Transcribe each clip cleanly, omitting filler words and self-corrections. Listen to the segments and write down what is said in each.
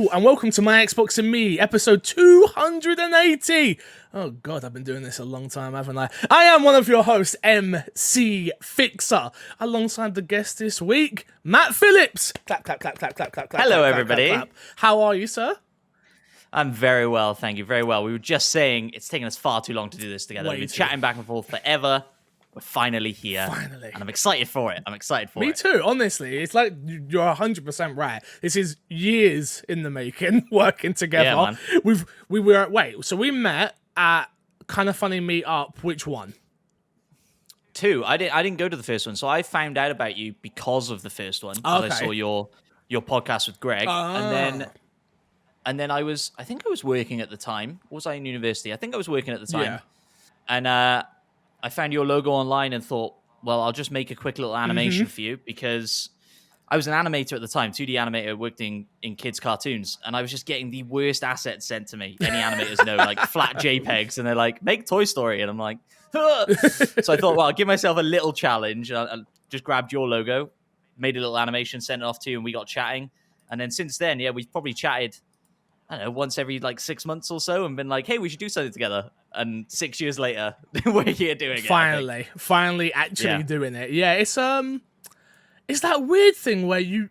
Hello, and welcome to My Xbox and Me, episode 280. Oh god, I've been doing this a long time, haven't I? I am one of your hosts, MC Fixer, alongside the guest this week, Matt Phillips. Clap, clap, clap, clap, clap, clap, clap. Hello, clap, everybody. Clap, clap. How are you, sir? I'm very well, thank you. Very well. We were just saying it's taken us far too long to do this together. Way We've been too. chatting back and forth forever. We're finally here. Finally. And I'm excited for it. Me too, honestly. It's like you're 100% right. This is years in the making, working together. Yeah, man. We met at Kind of Funny Meetup. Which one? 2. I didn't go to the first one, so I found out about you because of the first one. Because I saw your podcast with Greg. And then I think I was working at the time. Was I in university? I think I was working at the time. Yeah. And I found your logo online and thought, well, I'll just make a quick little animation for you, because I was an animator at the time, 2D animator, worked in kids' cartoons, and I was just getting the worst assets sent to me. Any animators know, like flat JPEGs, and they're like, make Toy Story. And I'm like, huh. So I thought, well, I'll give myself a little challenge. I just grabbed your logo, made a little animation, sent it off to you, and we got chatting. And then since then, we've probably chatted, I don't know, once every 6 months or so, and been like, hey, we should do something together. And 6 years later, we're here doing it. Finally actually doing it. Yeah, it's that weird thing where you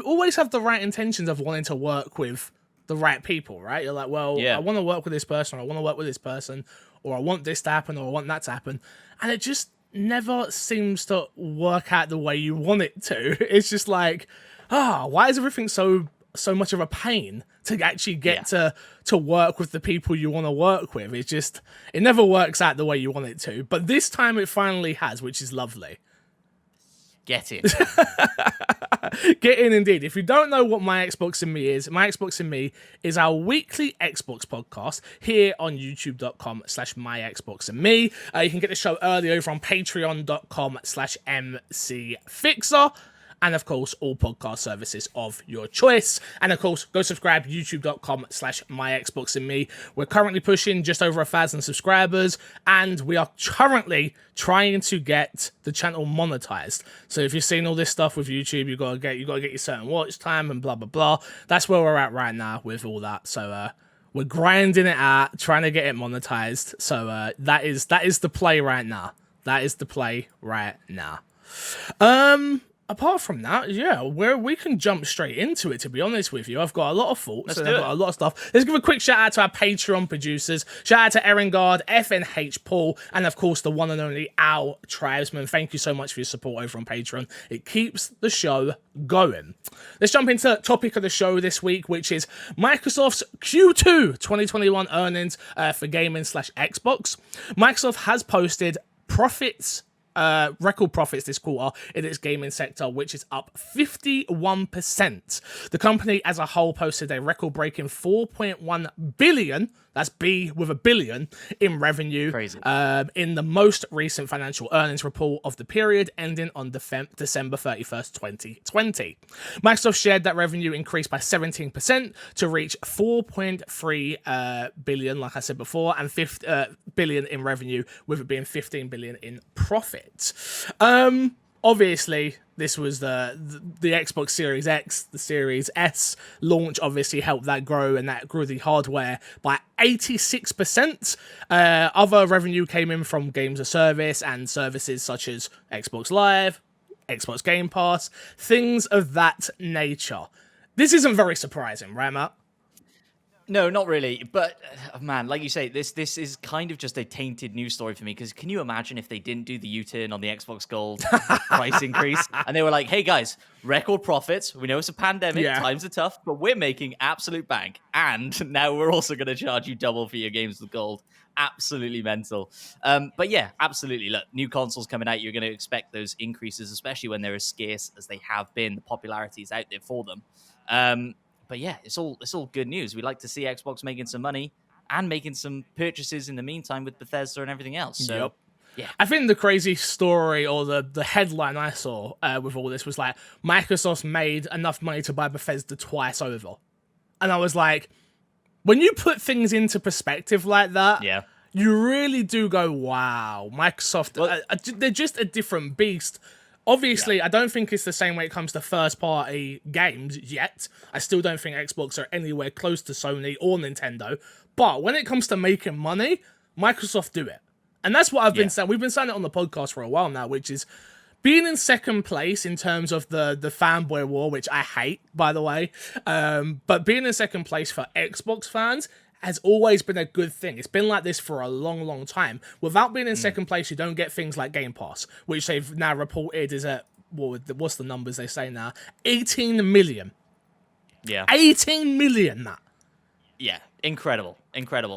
always have the right intentions of wanting to work with the right people, right? You're like, well, I want to work with this person, or I want to work with this person, or I want this to happen, or I want that to happen. And it just never seems to work out the way you want it to. It's just like, why is everything so much of a pain to actually get to work with the people you want to work with? It never works out the way you want it to, but this time it finally has, which is lovely. Get in. Get in, indeed. If you don't know what My Xbox and Me is, My Xbox and Me is our weekly Xbox podcast here on youtube.com/MyXboxandMe. You can get the show early over on patreon.com/MCFixer. And of course, all podcast services of your choice. And of course, go subscribe, youtube.com/MyXboxandMe. We're currently pushing just over 1,000 subscribers, and we are currently trying to get the channel monetized. So if you've seen all this stuff with YouTube, you gotta get your certain watch time and blah blah blah. That's where we're at right now with all that. So we're grinding it out, trying to get it monetized. So that is the play right now. Apart from that, where we can jump straight into it, to be honest with you. I've got a lot of thoughts and I've got a lot of stuff. Let's give a quick shout out to our Patreon producers. Shout out to Erengard, FNH Paul, and of course the one and only Al Tribesman. Thank you so much for your support over on Patreon. It keeps the show going. Let's jump into the topic of the show this week, which is Microsoft's Q2 2021 earnings for gaming/Xbox. Microsoft has posted record profits this quarter in its gaming sector, which is up 51%. The company as a whole posted a record-breaking 4.1 billion, that's B with a billion, in revenue. Crazy. In the most recent financial earnings report of the period ending on December 31st, 2020. Microsoft shared that revenue increased by 17% to reach 4.3 billion, like I said before, and 50 billion in revenue, with it being 15 billion in profit. Obviously, this was the Xbox Series X, the Series S launch obviously helped that grow, and that grew the hardware by 86%. Other revenue came in from games of service and services such as Xbox Live, Xbox Game Pass, things of that nature. This isn't very surprising, right, Matt? No, not really. But, man, like you say, this is kind of just a tainted news story for me, because can you imagine if they didn't do the U-turn on the Xbox Gold price increase, and they were like, hey, guys, record profits. We know it's a pandemic. Times are tough, but we're making absolute bank. And now we're also going to charge you double for your games with Gold. Absolutely mental. But yeah, absolutely. Look, new consoles coming out, you're going to expect those increases, especially when they're as scarce as they have been. The popularity is out there for them. But yeah, it's all good news. We like to see Xbox making some money and making some purchases in the meantime with Bethesda and everything else. So, yeah. I think the crazy story, or the headline I saw with all this was like, Microsoft made enough money to buy Bethesda twice over. And I was like, when you put things into perspective like that, you really do go, wow, Microsoft, they're just a different beast. Obviously, I don't think it's the same when it comes to first-party games yet. I still don't think Xbox are anywhere close to Sony or Nintendo. But when it comes to making money, Microsoft do it. And that's what I've been saying. We've been saying it on the podcast for a while now, which is being in second place in terms of the fanboy war, which I hate, by the way. But being in second place for Xbox fans has always been a good thing. It's been like this for a long, long time. Without being in second place, you don't get things like Game Pass, which they've now reported is at, what's the numbers they say now? 18 million. Yeah. 18 million, that. Yeah, incredible.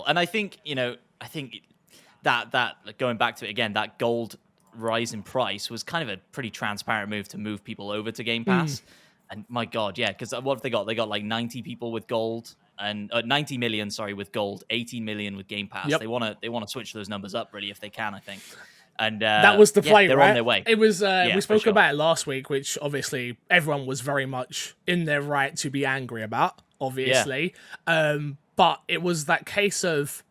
And I think, that going back to it again, that gold rise in price was kind of a pretty transparent move to move people over to Game Pass. And my God, yeah, because what have they got? They got like 90 people with gold and 90 million, with gold, 18 million with Game Pass. Yep. They want to switch those numbers up really if they can, I think. And that was the play, they're right? on their way. It was. We spoke about it last week, which obviously everyone was very much in their right to be angry about. Obviously, but it was that case of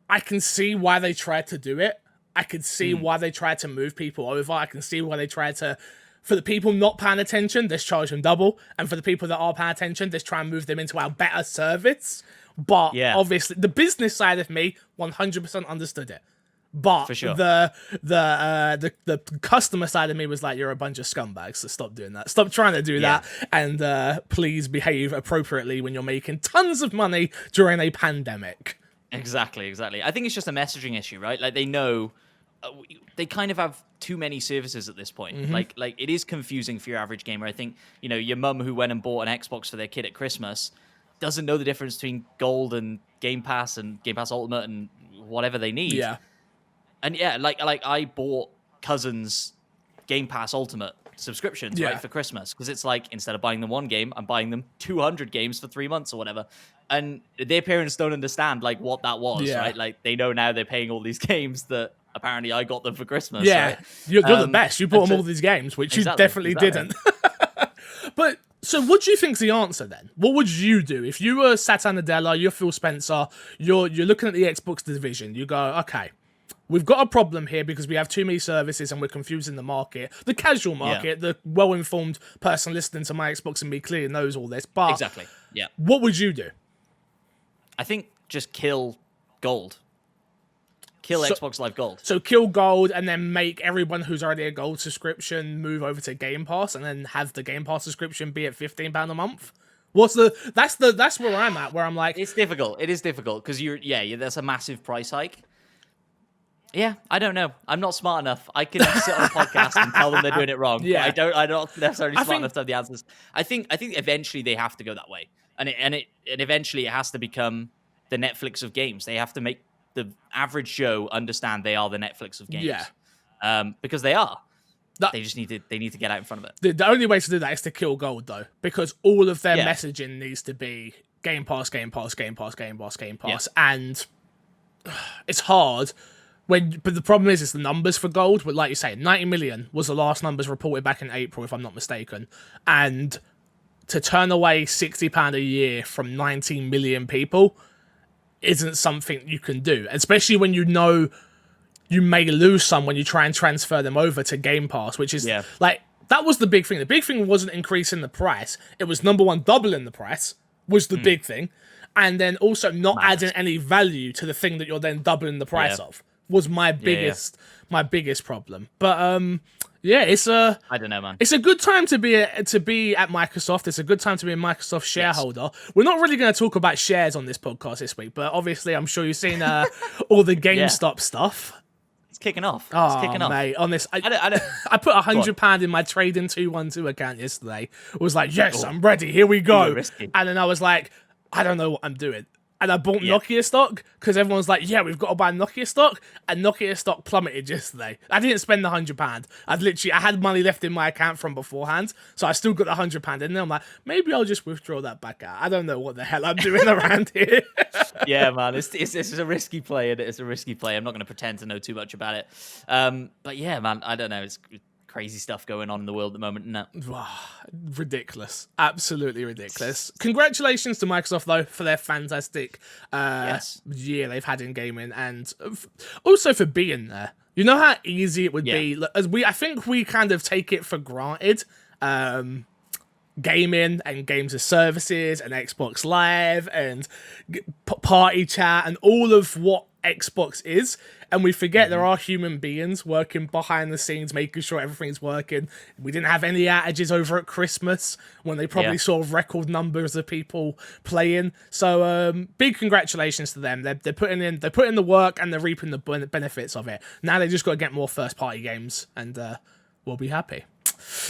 I can see why they tried to do it. I could see why they tried to move people over. I can see why they tried to. For the people not paying attention, let's charge them double. And for the people that are paying attention, let's try and move them into our better service. But obviously, the business side of me 100% understood it. But for sure. the customer side of me was like, you're a bunch of scumbags, so stop doing that. Stop trying to do that. And please behave appropriately when you're making tons of money during a pandemic. Exactly. I think it's just a messaging issue, right? Like they know they kind of have too many services at this point. Like it is confusing for your average gamer. I think, your mum who went and bought an Xbox for their kid at Christmas doesn't know the difference between Gold and Game Pass Ultimate and whatever they need. Yeah. And like I bought Cousins Game Pass Ultimate subscriptions right for Christmas because it's like instead of buying them one game, I'm buying them 200 games for 3 months or whatever. And their parents don't understand like what that was, right? Like they know now they're paying all these games that apparently I got them for Christmas. Yeah, right? you're the best. You bought them all these games, which you definitely didn't. But so, what do you think's the answer then? What would you do if you were Satya Nadella, you're Phil Spencer, you're looking at the Xbox division? You go, okay, we've got a problem here because we have too many services and we're confusing the market, the casual market, the well-informed person listening to my Xbox and me clearly knows all this. But what would you do? I think just kill Gold. Kill Xbox Live Gold. So kill Gold and then make everyone who's already a Gold subscription move over to Game Pass and then have the Game Pass subscription be at £15 a month. That's where I'm at, where I'm like, it's difficult. It is difficult because that's a massive price hike. Yeah, I don't know. I'm not smart enough. I can sit on a podcast and tell them they're doing it wrong. Yeah, but I'm not necessarily smart enough to have the answers. I think eventually they have to go that way, and eventually it has to become the Netflix of games. They have to make the average Joe understand they are the Netflix of games. Yeah, because they are. They just need to get out in front of it. The only way to do that is to kill Gold though, because all of their messaging needs to be Game Pass, Game Pass, Game Pass, Game Pass, Game Pass, and it's hard. But the problem is, it's the numbers for Gold. But like you say, 90 million was the last numbers reported back in April, if I'm not mistaken. And to turn away £60 a year from 19 million people isn't something you can do, especially when you know you may lose some when you try and transfer them over to Game Pass, which is like, that was the big thing. The big thing wasn't increasing the price. It was, number one, doubling the price was the big thing. And then also not adding any value to the thing that you're then doubling the price of. Was my biggest problem. But it's I don't know, man. It's a good time to be at Microsoft. It's a good time to be a Microsoft shareholder. Yes. We're not really going to talk about shares on this podcast this week, but obviously I'm sure you've seen all the GameStop stuff. It's kicking off. Mate, on this, I put £100 in my Trading 212 account yesterday. It was like, yes, I'm ready. Here we go. And then I was like, I don't know what I'm doing. And I bought Nokia stock because everyone's like, yeah, we've got to buy Nokia stock. And Nokia stock plummeted yesterday. I didn't spend the £100. I had money left in my account from beforehand. So I still got the £100 in there. I'm like, maybe I'll just withdraw that back out. I don't know what the hell I'm doing around here. Yeah, man, it's a risky play. It's a risky play. I'm not going to pretend to know too much about it. But yeah, man, I don't know. It's crazy stuff going on in the world at the moment, isn't it? Ridiculous. Absolutely ridiculous. Congratulations to Microsoft, though, for their fantastic year they've had in gaming, and also for being there. You know how easy it would be? I think we kind of take it for granted. Gaming and games as services and Xbox Live and party chat and all of what Xbox is, and we forget there are human beings working behind the scenes making sure everything's working. We didn't have any outages over at Christmas when they probably saw record numbers of people playing. So big congratulations to them. They're putting in the work and they're reaping the benefits of it. Now they just got to get more first party games and we'll be happy.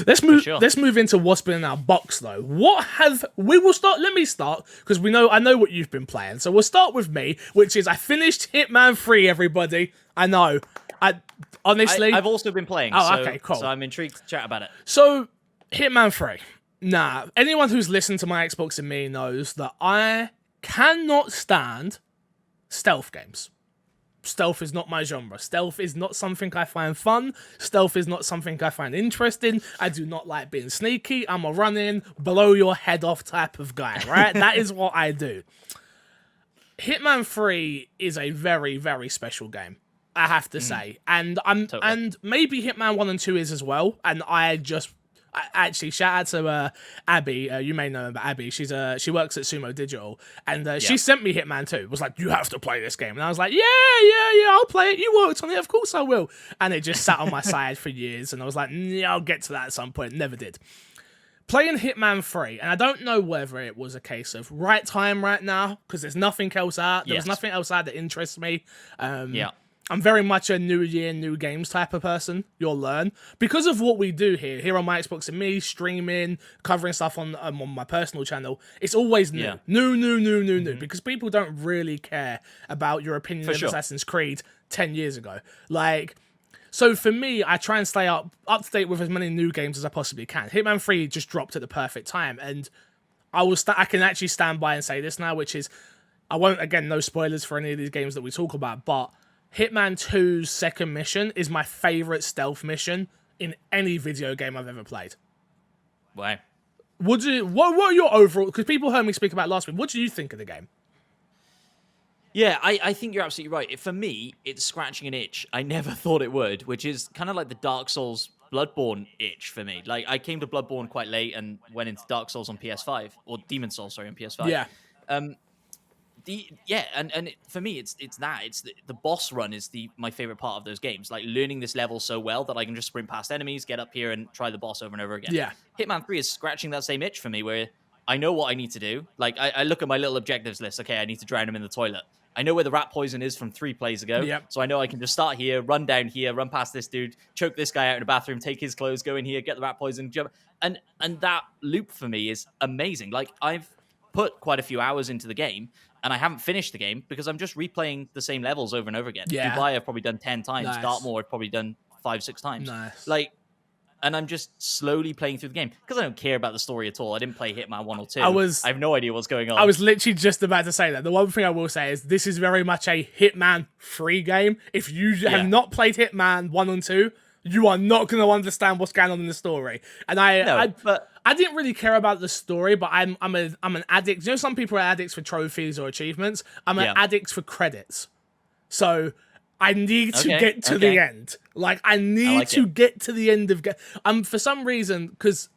Let's move into what's been in our box though. Let me start because I know what you've been playing. So we'll start with me, which is I finished Hitman 3, everybody. I know. I've also been playing. Okay, cool. So I'm intrigued to chat about it. So Hitman 3. Now, anyone who's listened to my Xbox and me knows that I cannot stand stealth games. Stealth is not my genre. Stealth is not something I find fun. Stealth is not something I find interesting. I do not like being sneaky. I'm a run-in, blow your head off type of guy, right? That is what I do. Hitman 3 is a very, very special game, I have to say. And and maybe Hitman 1 and 2 is as well. And actually, shout out to Abby. You may know about Abby. She works at Sumo Digital, and she sent me Hitman 2. Was like, you have to play this game, and I was like, yeah, I'll play it. You worked on it, of course I will. And it just sat on my side for years, and I was like, yeah, I'll get to that at some point. Never did. Playing Hitman 3, and I don't know whether it was a case of right time right now because there's nothing else out. There was nothing else out that interests me. I'm very much a new year, new games type of person. You'll learn. Because of what we do here on my Xbox and me, streaming, covering stuff on my personal channel, it's always new. New. Because people don't really care about your opinion of Assassin's Creed 10 years ago. So for me, I try and stay up to date with as many new games as I possibly can. Hitman 3 just dropped at the perfect time, and I can actually stand by and say this now, which is, I won't, again, no spoilers for any of these games that we talk about, but Hitman 2's second mission is my favorite stealth mission in any video game I've ever played. Why? What are your overall... Because people heard me speak about it last week. What do you think of the game? Yeah, I think you're absolutely right. For me, it's scratching an itch I never thought it would, which is kind of like the Dark Souls Bloodborne itch for me. I came to Bloodborne quite late and went into Dark Souls on PS5, or Demon Souls, sorry, on PS5. Yeah. For me, it's the boss run is my favorite part of those games. Like learning this level so well that I can just sprint past enemies, get up here, and try the boss over and over again. Yeah. Hitman 3 is scratching that same itch for me, where I know what I need to do. Like I look at my little objectives list. Okay, I need to drown him in the toilet. I know where the rat poison is from 3 plays ago. Yep. So I know I can just start here, run down here, run past this dude, choke this guy out in the bathroom, take his clothes, go in here, get the rat poison, jump. And that loop for me is amazing. Like I've put quite a few hours into the game, and I haven't finished the game because I'm just replaying the same levels over and over again. Yeah. Dubai I've probably done 10 times. Nice. Dartmoor I've probably done 5-6 times. Nice. And I'm just slowly playing through the game because I don't care about the story at all. I didn't play Hitman 1 or 2. I have no idea what's going on. I was literally just about to say that. The one thing I will say is this is very much a Hitman 3 game. If you have not played Hitman 1 and 2, you are not going to understand what's going on in the story. And I didn't really care about the story, but I'm an addict. You know, some people are addicts for trophies or achievements. I'm an addict for credits. So I need to get to the end. I need to get to the end of... for some reason, because...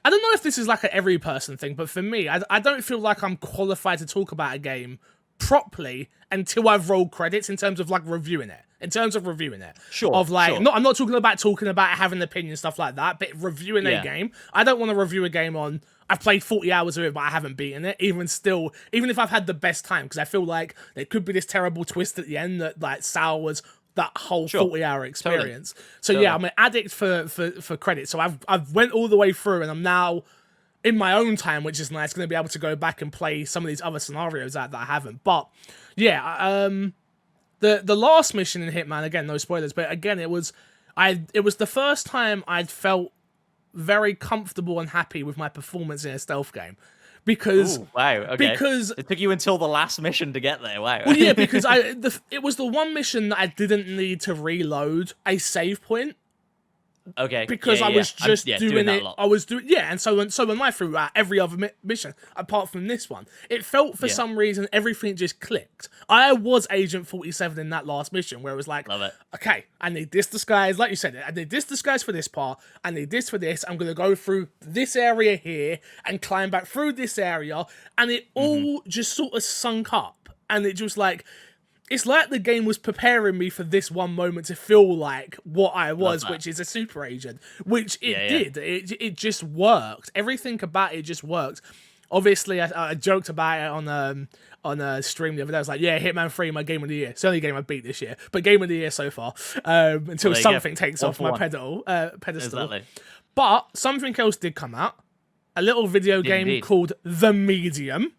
I don't know if this is like an every person thing, but for me, I don't feel like I'm qualified to talk about a game properly until I've rolled credits in terms of reviewing it. Sure. I'm not talking about having an opinion, stuff like that, but reviewing a game. I don't want to review a game on, I've played 40 hours of it, but I haven't beaten it, even if I've had the best time, because I feel like there could be this terrible twist at the end that sours that whole 40-hour experience. Totally. So I'm an addict for credit. So I've went all the way through, and I'm now in my own time, which is nice, going to be able to go back and play some of these other scenarios that I haven't. But the last mission in Hitman, again, no spoilers, but again, it was the first time I'd felt very comfortable and happy with my performance in a stealth game. Because because it took you until the last mission to get there. Wow. Well, yeah, because it was the one mission that I didn't need to reload a save point. Okay. Because I was just doing that it. a lot. I was doing and so when I threw out every other mission apart from this one, it felt for some reason everything just clicked. I was Agent 47 in that last mission where it was like, love it. Okay, I need this disguise, like you said, I need this disguise for this part. I need this for this. I'm gonna go through this area here and climb back through this area, and it all just sort of sunk up, and it just like. It's like the game was preparing me for this one moment to feel like what I was, which is a super agent, which it did. It just worked. Everything about it just worked. Obviously, I joked about it on a stream the other day. I was like, Hitman 3, my game of the year. It's the only game I beat this year, but game of the year so far, until something takes off my pedestal. Exactly. But something else did come out. A little video game called The Medium.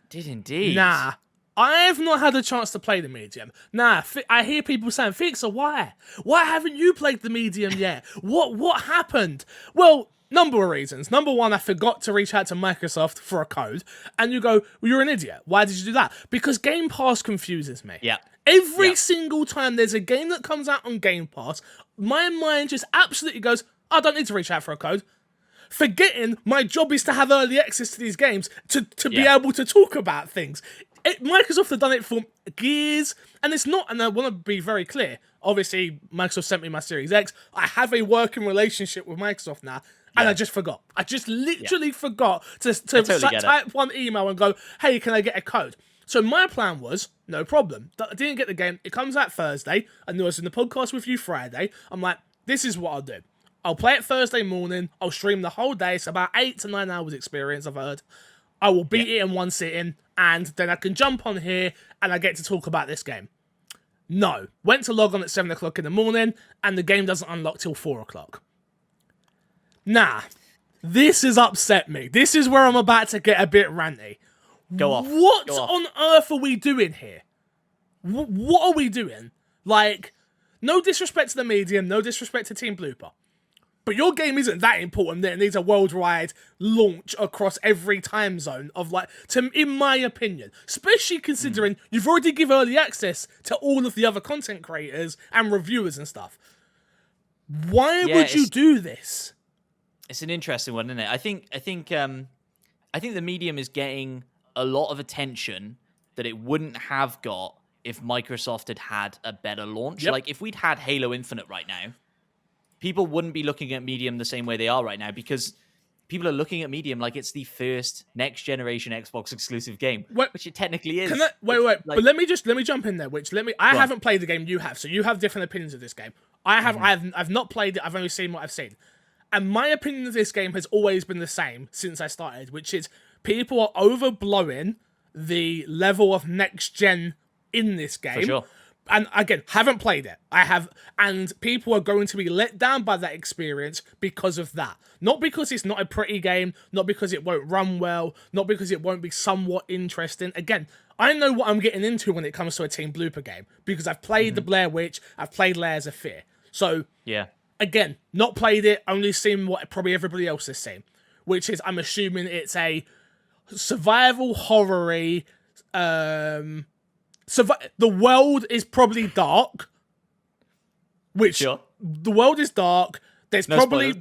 Did indeed. Nah. I've not had a chance to play The Medium. I hear people saying, Fixer, why? Why haven't you played The Medium yet? What happened? Well, number of reasons. Number one, I forgot to reach out to Microsoft for a code. And you go, well, you're an idiot. Why did you do that? Because Game Pass confuses me. Yeah. Every single time there's a game that comes out on Game Pass, my mind just absolutely goes, I don't need to reach out for a code. Forgetting my job is to have early access to these games to be able to talk about things. Microsoft have done it for years, and it's not, and I want to be very clear, obviously, Microsoft sent me my Series X, I have a working relationship with Microsoft now, and I just forgot. I just literally forgot to type one email and go, hey, can I get a code? So my plan was, no problem, I didn't get the game, it comes out Thursday, I knew I was in the podcast with you Friday, I'm like, this is what I'll do. I'll play it Thursday morning, I'll stream the whole day, it's about 8 to 9 hours experience, I've heard. I will beat it in one sitting, and then I can jump on here, and I get to talk about this game. No. Went to log on at 7 o'clock in the morning, and the game doesn't unlock till 4 o'clock. Nah. This has upset me. This is where I'm about to get a bit ranty. Go off. What on earth are we doing here? What are we doing? Like, no disrespect to The Medium, no disrespect to Team Blooper. But your game isn't that important that it needs a worldwide launch across every time zone in my opinion. Especially considering you've already given early access to all of the other content creators and reviewers and stuff. Why would you do this? It's an interesting one, isn't it? I think The Medium is getting a lot of attention that it wouldn't have got if Microsoft had had a better launch. Like, if we'd had Halo Infinite right now, people wouldn't be looking at Medium the same way they are right now, because people are looking at Medium like it's the first next generation Xbox exclusive game, which it technically is. But let me jump in there. I haven't played the game you have, so you have different opinions of this game. I've not played it. I've only seen what I've seen, and my opinion of this game has always been the same since I started, which is people are overblowing the level of next gen in this game. For sure. And again, haven't played it. I have, and people are going to be let down by that experience because of that. Not because it's not a pretty game, not because it won't run well, not because it won't be somewhat interesting. Again, I know what I'm getting into when it comes to a Team Blooper game, because I've played the Blair Witch, I've played Layers of Fear. So, again, not played it, only seen what probably everybody else has seen, which is, I'm assuming it's a survival horror-y, the world is probably dark, the world is dark. There's probably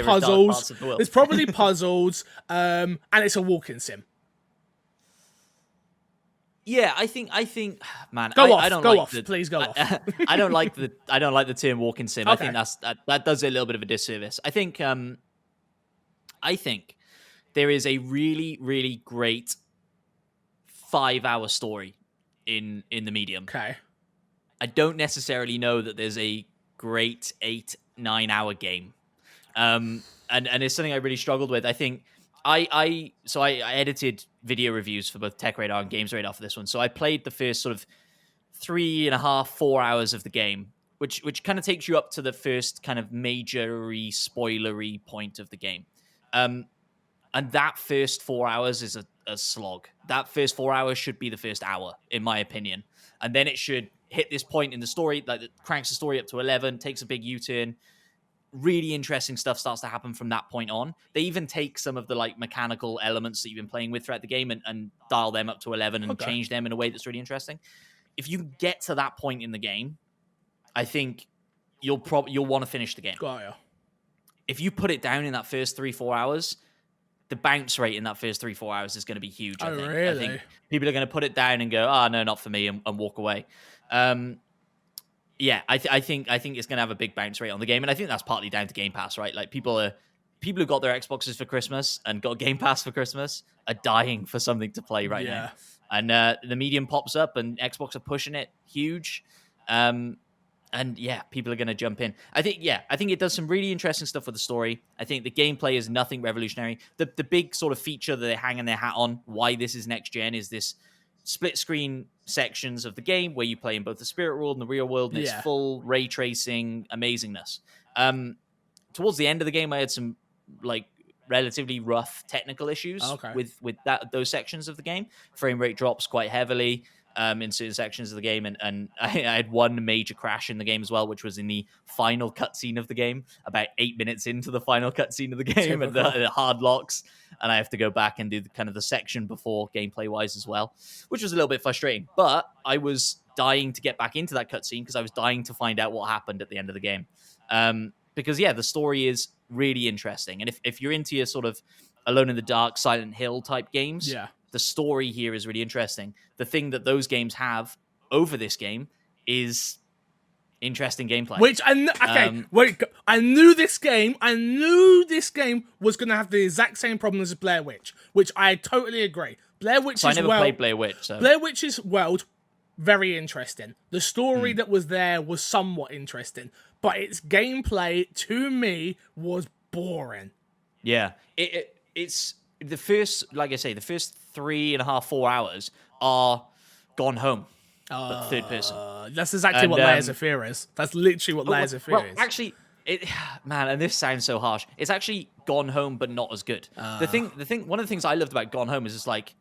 puzzles. There's probably puzzles, and it's a walking sim. Yeah, I think, man, Please go off. I don't like the term walking sim. Okay. I think that does it a little bit of a disservice. I think there is a really, really great 5-hour story in The Medium. Okay. I don't necessarily know that there's a great 8-9 hour game. And it's something I really struggled with. I think I edited video reviews for both Tech Radar and Games Radar for this one. So I played the first sort of 3.5-4 hours of the game, which kind of takes you up to the first kind of major-y, spoilery point of the game. And that first 4 hours is a slog. That first 4 hours should be the first hour, in my opinion. And then it should hit this point in the story, like it cranks the story up to 11, takes a big U-turn. Really interesting stuff starts to happen from that point on. They even take some of the like mechanical elements that you've been playing with throughout the game and dial them up to 11 and change them in a way that's really interesting. If you get to that point in the game, I think you'll want to finish the game. Got ya. If you put it down in that first 3-4 hours, the bounce rate in that first 3-4 hours is going to be huge. I think. Really? I think people are going to put it down and go, "Oh no, not for me," and walk away. Yeah, I think it's going to have a big bounce rate on the game, and I think that's partly down to Game Pass, right? Like people who got their Xboxes for Christmas and got Game Pass for Christmas are dying for something to play right now. And the medium pops up, and Xbox are pushing it huge. And yeah, people are going to jump in. I think it does some really interesting stuff with the story. I think the gameplay is nothing revolutionary. The big sort of feature that they're hanging their hat on, why this is next gen, is this split screen sections of the game where you play in both the spirit world and the real world, and it's full ray tracing amazingness. Towards the end of the game, I had some like relatively rough technical issues with those sections of the game. Frame rate drops quite heavily in certain sections of the game, and I had one major crash in the game as well, which was in the final cutscene of the game, about 8 minutes into the final cutscene of the game, and the hard locks, and I have to go back and do the section before gameplay wise as well, which was a little bit frustrating. But I was dying to get back into that cutscene because I was dying to find out what happened at the end of the game. Because the story is really interesting, and if you're into your sort of Alone in the Dark, Silent Hill type games, the story here is really interesting. The thing that those games have over this game is interesting gameplay. Which I knew this game was going to have the exact same problems as Blair Witch, which I totally agree. Blair Witch's I never played Blair Witch. So. Blair Witch's world, very interesting. The story that was there was somewhat interesting, but its gameplay to me was boring. Yeah, it's the first, like I say, the first 3.5-4 hours are Gone Home, but third person. That's exactly what Layers of Fear is. That's literally what Layers of Fear is. Actually, and this sounds so harsh. It's actually Gone Home, but not as good. The thing. One of the things I loved about Gone Home is it's like,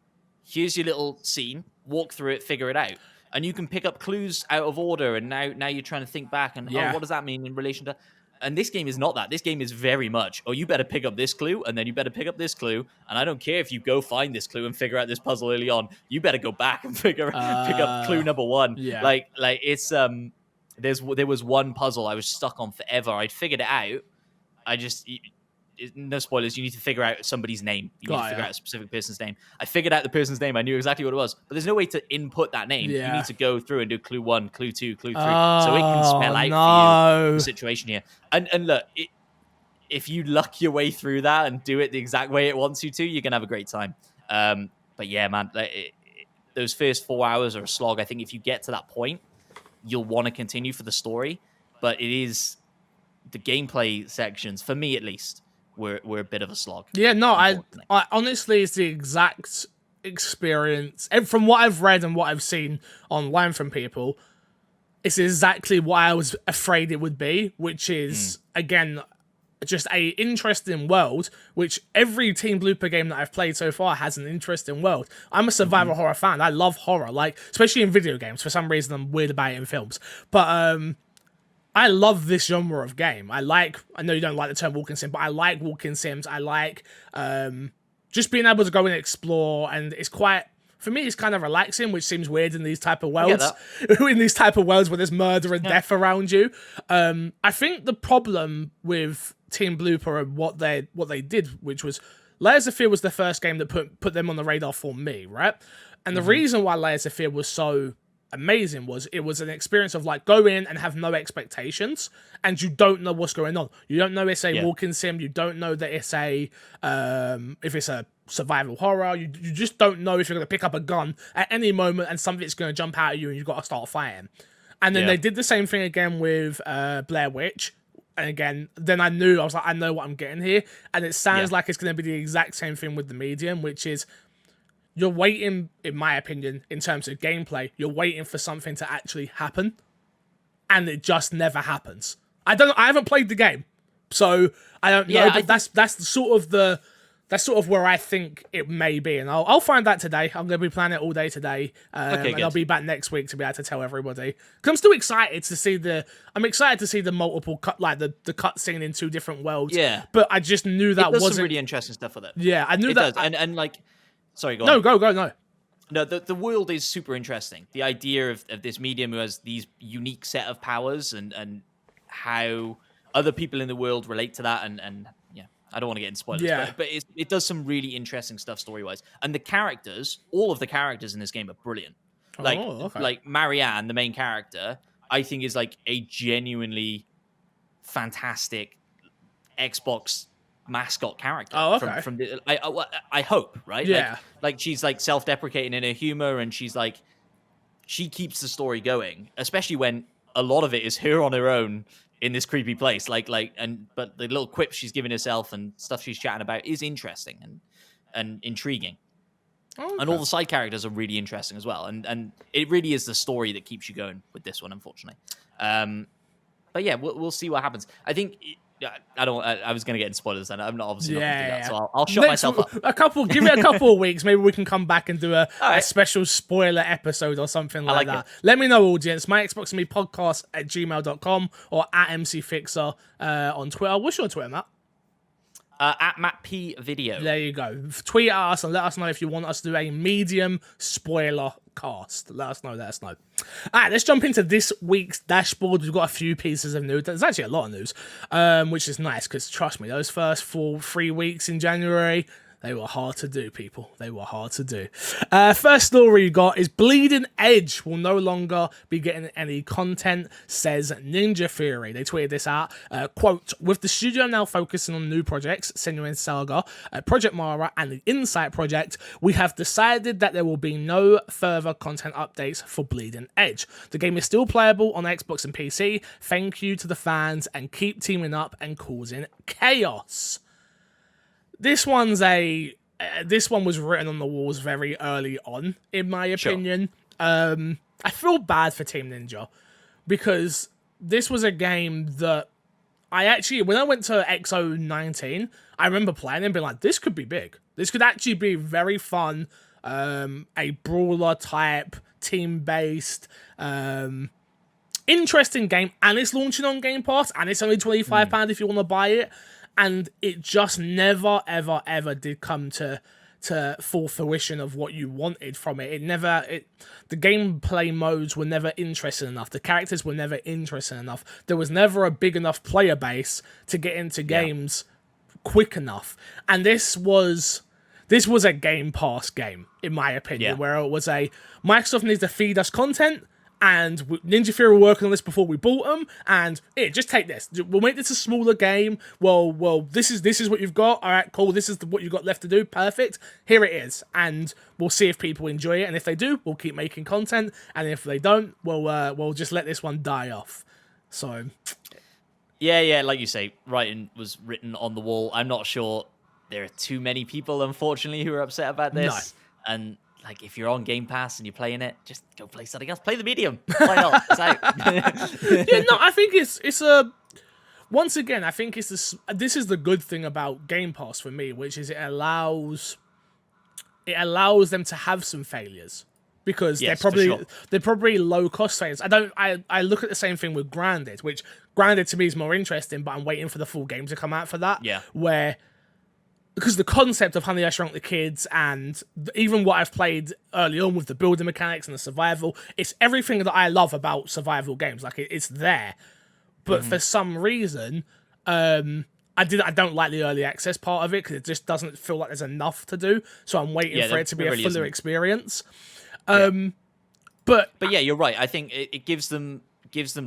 here's your little scene, walk through it, figure it out. And you can pick up clues out of order, and now you're trying to think back, and what does that mean in relation to... And this game is not that. This game is very much, you better pick up this clue, and then you better pick up this clue, and I don't care if you go find this clue and figure out this puzzle early on, you better go back and pick up clue number one. Yeah. Like it's... there was one puzzle I was stuck on forever. I'd figured it out. No spoilers, you need to figure out somebody's name. You need to figure out a specific person's name. I figured out the person's name. I knew exactly what it was. But there's no way to input that name. You need to go through and do clue 1, clue 2, clue 3. So it can spell out for you the situation here. And look, if you luck your way through that and do it the exact way it wants you to, you're going to have a great time. But yeah, man, those first 4 hours are a slog. I think if you get to that point, you'll want to continue for the story. But it is the gameplay sections, for me at least, were a bit of a slog. Yeah, no, I honestly, it's the exact experience. And from what I've read and what I've seen online from people, it's exactly what I was afraid it would be, which is, again, just a interesting world, which every Team Blooper game that I've played so far has an interesting world. I'm a survival horror fan. I love horror, like, especially in video games. For some reason, I'm weird about it in films. But, I love this genre of game. I know you don't like the term walking sim, but I like walking sims. I like just being able to go and explore, and it's quite, for me, it's kind of relaxing, which seems weird in these type of worlds. In these type of worlds where there's murder and death around you. I think the problem with Team Blooper and what they did, which was Layers of Fear was the first game that put them on the radar for me, right? And the reason why Layers of Fear was so amazing was it was an experience of like go in and have no expectations, and you don't know what's going on. You don't know it's a walking sim. You don't know that it's a if it's a survival horror. You just don't know if you're going to pick up a gun at any moment and something's going to jump out at you and you've got to start fighting. And then they did the same thing again with Blair Witch. And again, then I was like, I know what I'm getting here. And it sounds like it's going to be the exact same thing with the medium, which is you're waiting, in my opinion, in terms of gameplay, you're waiting for something to actually happen, and it just never happens. I haven't played the game, so I don't know. But that's sort of where I think it may be, and I'll find out today. I'm going to be playing it all day today, and I'll be back next week to be able to tell everybody. Because I'm still excited to see the multiple cut, like the cut scene in 2 different worlds. Yeah, but I just knew that wasn't some really interesting stuff with it. Yeah, I knew it that, does. And like. Sorry, go on. No, no. No, the world is super interesting. The idea of this medium who has these unique set of powers and how other people in the world relate to that, and yeah, I don't want to get into spoilers, but it does some really interesting stuff story-wise. And the characters, all of the characters in this game are brilliant. Like Marianne, the main character, I think is like a genuinely fantastic Xbox mascot character. From the, I hope, right? Yeah. Like she's like self-deprecating in her humor, and she's like, she keeps the story going, especially when a lot of it is her on her own in this creepy place. But the little quips she's giving herself and stuff she's chatting about is interesting and intriguing. And all the side characters are really interesting as well. And it really is the story that keeps you going with this one, unfortunately. But yeah, we'll see what happens. I think I was going to get in spoilers, and I'm not obviously not going to do that. So I'll shut myself up. Give it a couple of weeks. Maybe we can come back and do a special spoiler episode or something like that. Let me know, audience. My Xbox and Me podcast at gmail.com or at MCFixer on Twitter. What's your Twitter, Matt? At Matt P Video. There you go. Tweet at us and let us know if you want us to do a medium spoiler cast. Let us know. All right, let's jump into this week's dashboard. We've got a few pieces of news. There's actually a lot of news, which is nice because trust me, those first 3 weeks in January, they were hard to do, people. They were hard to do. First story you got is Bleeding Edge will no longer be getting any content, says Ninja Theory. They tweeted this out. Quote, with the studio now focusing on new projects, Senua's Saga, Project Mara, and the Insight project, we have decided that there will be no further content updates for Bleeding Edge. The game is still playable on Xbox and PC. Thank you to the fans and keep teaming up and causing chaos. This one was written on the walls very early on, in my opinion. Sure. I feel bad for Team Ninja because this was a game that when I went to XO19, I remember playing and being like, this could be big. This could actually be very fun. A brawler type, team-based, interesting game. And it's launching on Game Pass, and it's only £25 if you want to buy it. And it just never, ever, ever did come to full fruition of what you wanted from it. The gameplay modes were never interesting enough. The characters were never interesting enough. There was never a big enough player base to get into games quick enough. And this was a Game Pass game, in my opinion, where it was Microsoft needs to feed us content. And Ninja Theory were working on this before we bought them, and just take this. We'll make this a smaller game. Well, this is what you've got. All right, cool. This is what you've got left to do. Perfect. Here it is, and we'll see if people enjoy it. And if they do, we'll keep making content. And if they don't, we'll just let this one die off. So, yeah, like you say, writing was written on the wall. I'm not sure there are too many people, unfortunately, who are upset about this. No. And like, if you're on Game Pass and you're playing it, just go play something else. Play the medium. Why not? It's out. I think it's a... Once again, I think this is the good thing about Game Pass for me, which is it allows them to have some failures. Because they're probably low-cost failures. I look at the same thing with Grounded, which Grounded to me is more interesting, but I'm waiting for the full game to come out for that. Yeah. Because the concept of Honey, I Shrunk the Kids and even what I've played early on with the building mechanics and the survival, it's everything that I love about survival games. Like, it's there. But for some reason, I don't like the early access part of it because it just doesn't feel like there's enough to do. So I'm waiting for it to be a fuller experience. But yeah, you're right. I think it gives them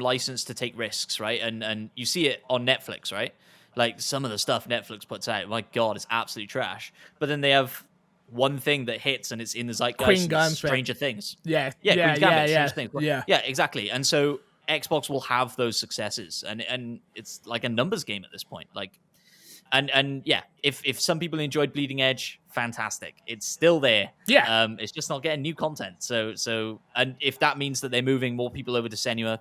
license to take risks, right? And you see it on Netflix, right? Like, some of the stuff Netflix puts out, my God, it's absolute trash. But then they have one thing that hits and it's in the zeitgeist. Stranger Things. Yeah, Stranger Things. Yeah, exactly. And so Xbox will have those successes, and it's like a numbers game at this point. Like, and yeah, if some people enjoyed Bleeding Edge, fantastic. It's still there. Yeah. It's just not getting new content. So, and if that means that they're moving more people over to Senua,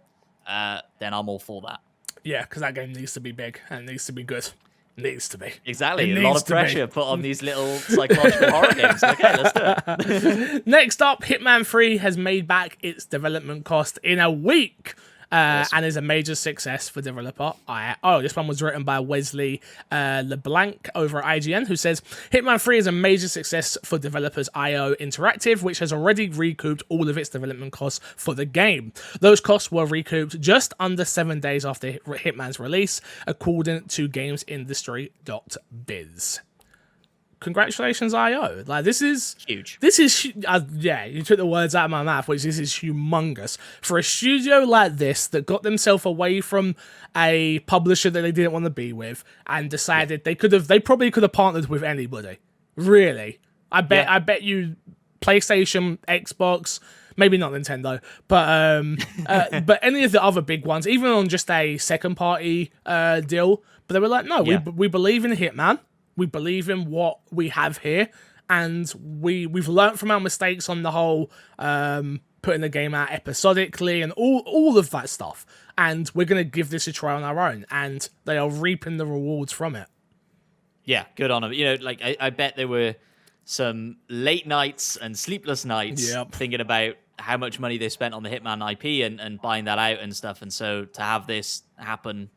then I'm all for that. Yeah, because that game needs to be big and it needs to be good. It needs to be. Exactly. A lot of pressure put on these little psychological horror games. Okay, let's do it. Next up, Hitman 3 has made back its development cost in a week. Awesome. and is a major success for developer IO. This one was written by Wesley LeBlanc over at IGN, who says, Hitman 3 is a major success for developers IO Interactive, which has already recouped all of its development costs for the game. Those costs were recouped just under 7 days after Hitman's release, according to GamesIndustry.biz. Congratulations, IO. Like, this is huge. This is you took the words out of my mouth, which this is humongous for a studio like this that got themselves away from a publisher that they didn't want to be with and decided they probably could have partnered with anybody. Really, I bet you PlayStation, Xbox, maybe not Nintendo, but any of the other big ones, even on just a second party deal. But they were like, no, we believe in Hitman. We believe in what we have here, and we've learned from our mistakes on the whole putting the game out episodically and all of that stuff. And we're going to give this a try on our own, and they are reaping the rewards from it. Yeah, good on them. You know, like I bet there were some late nights and sleepless nights thinking about how much money they spent on the Hitman IP and buying that out and stuff. And so to have this happen,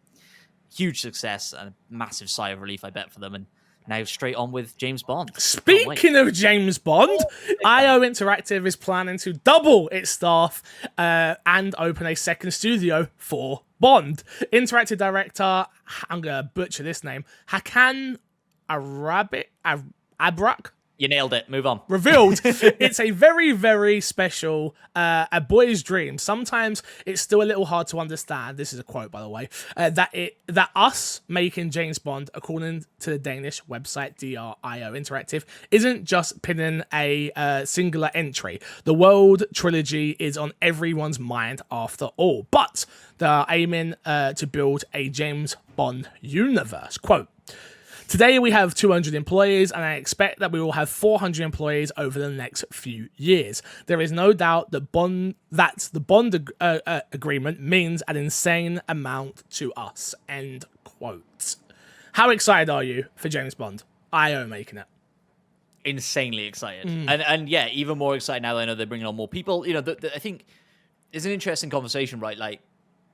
huge success and a massive sigh of relief, I bet, for them. And now straight on with James Bond. Speaking of James Bond, IO Interactive is planning to double its staff and open a second studio for Bond. Interactive director, I'm going to butcher this name, Hakan Abrak. You nailed it. Move on. Revealed. It's a very, very special, a boy's dream. Sometimes it's still a little hard to understand. This is a quote, by the way. That us making James Bond, according to the Danish website DRIO Interactive, isn't just pinning a singular entry. The world trilogy is on everyone's mind after all. But they're aiming to build a James Bond universe. Quote. Today we have 200 employees, and I expect that we will have 400 employees over the next few years. There is no doubt that the Bond agreement means an insane amount to us. End quote. How excited are you for James Bond? IO making it. Insanely excited. And yeah, even more excited now that I know they're bringing on more people. You know, I think it's an interesting conversation, right? Like,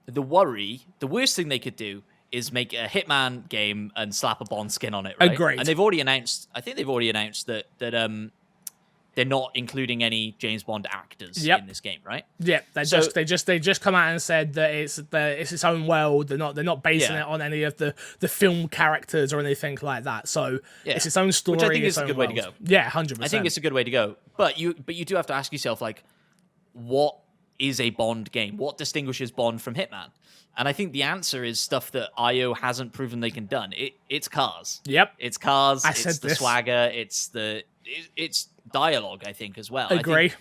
the worst thing they could do is make a Hitman game and slap a Bond skin on it, right? Agreed. And they've already announced that they're not including any James Bond actors in this game, right? Yeah, they just come out and said that it's its own world. They're not basing it on any of the film characters or anything like that. So it's its own story. Which I think is a good way to go. Yeah, 100%. I think it's a good way to go. But you do have to ask yourself, like, what is a Bond game? What distinguishes Bond from Hitman? And I think the answer is stuff that IO hasn't proven they can done. It's cars. Yep. It's cars. It's the swagger. It's dialogue, I think, as well. Agree.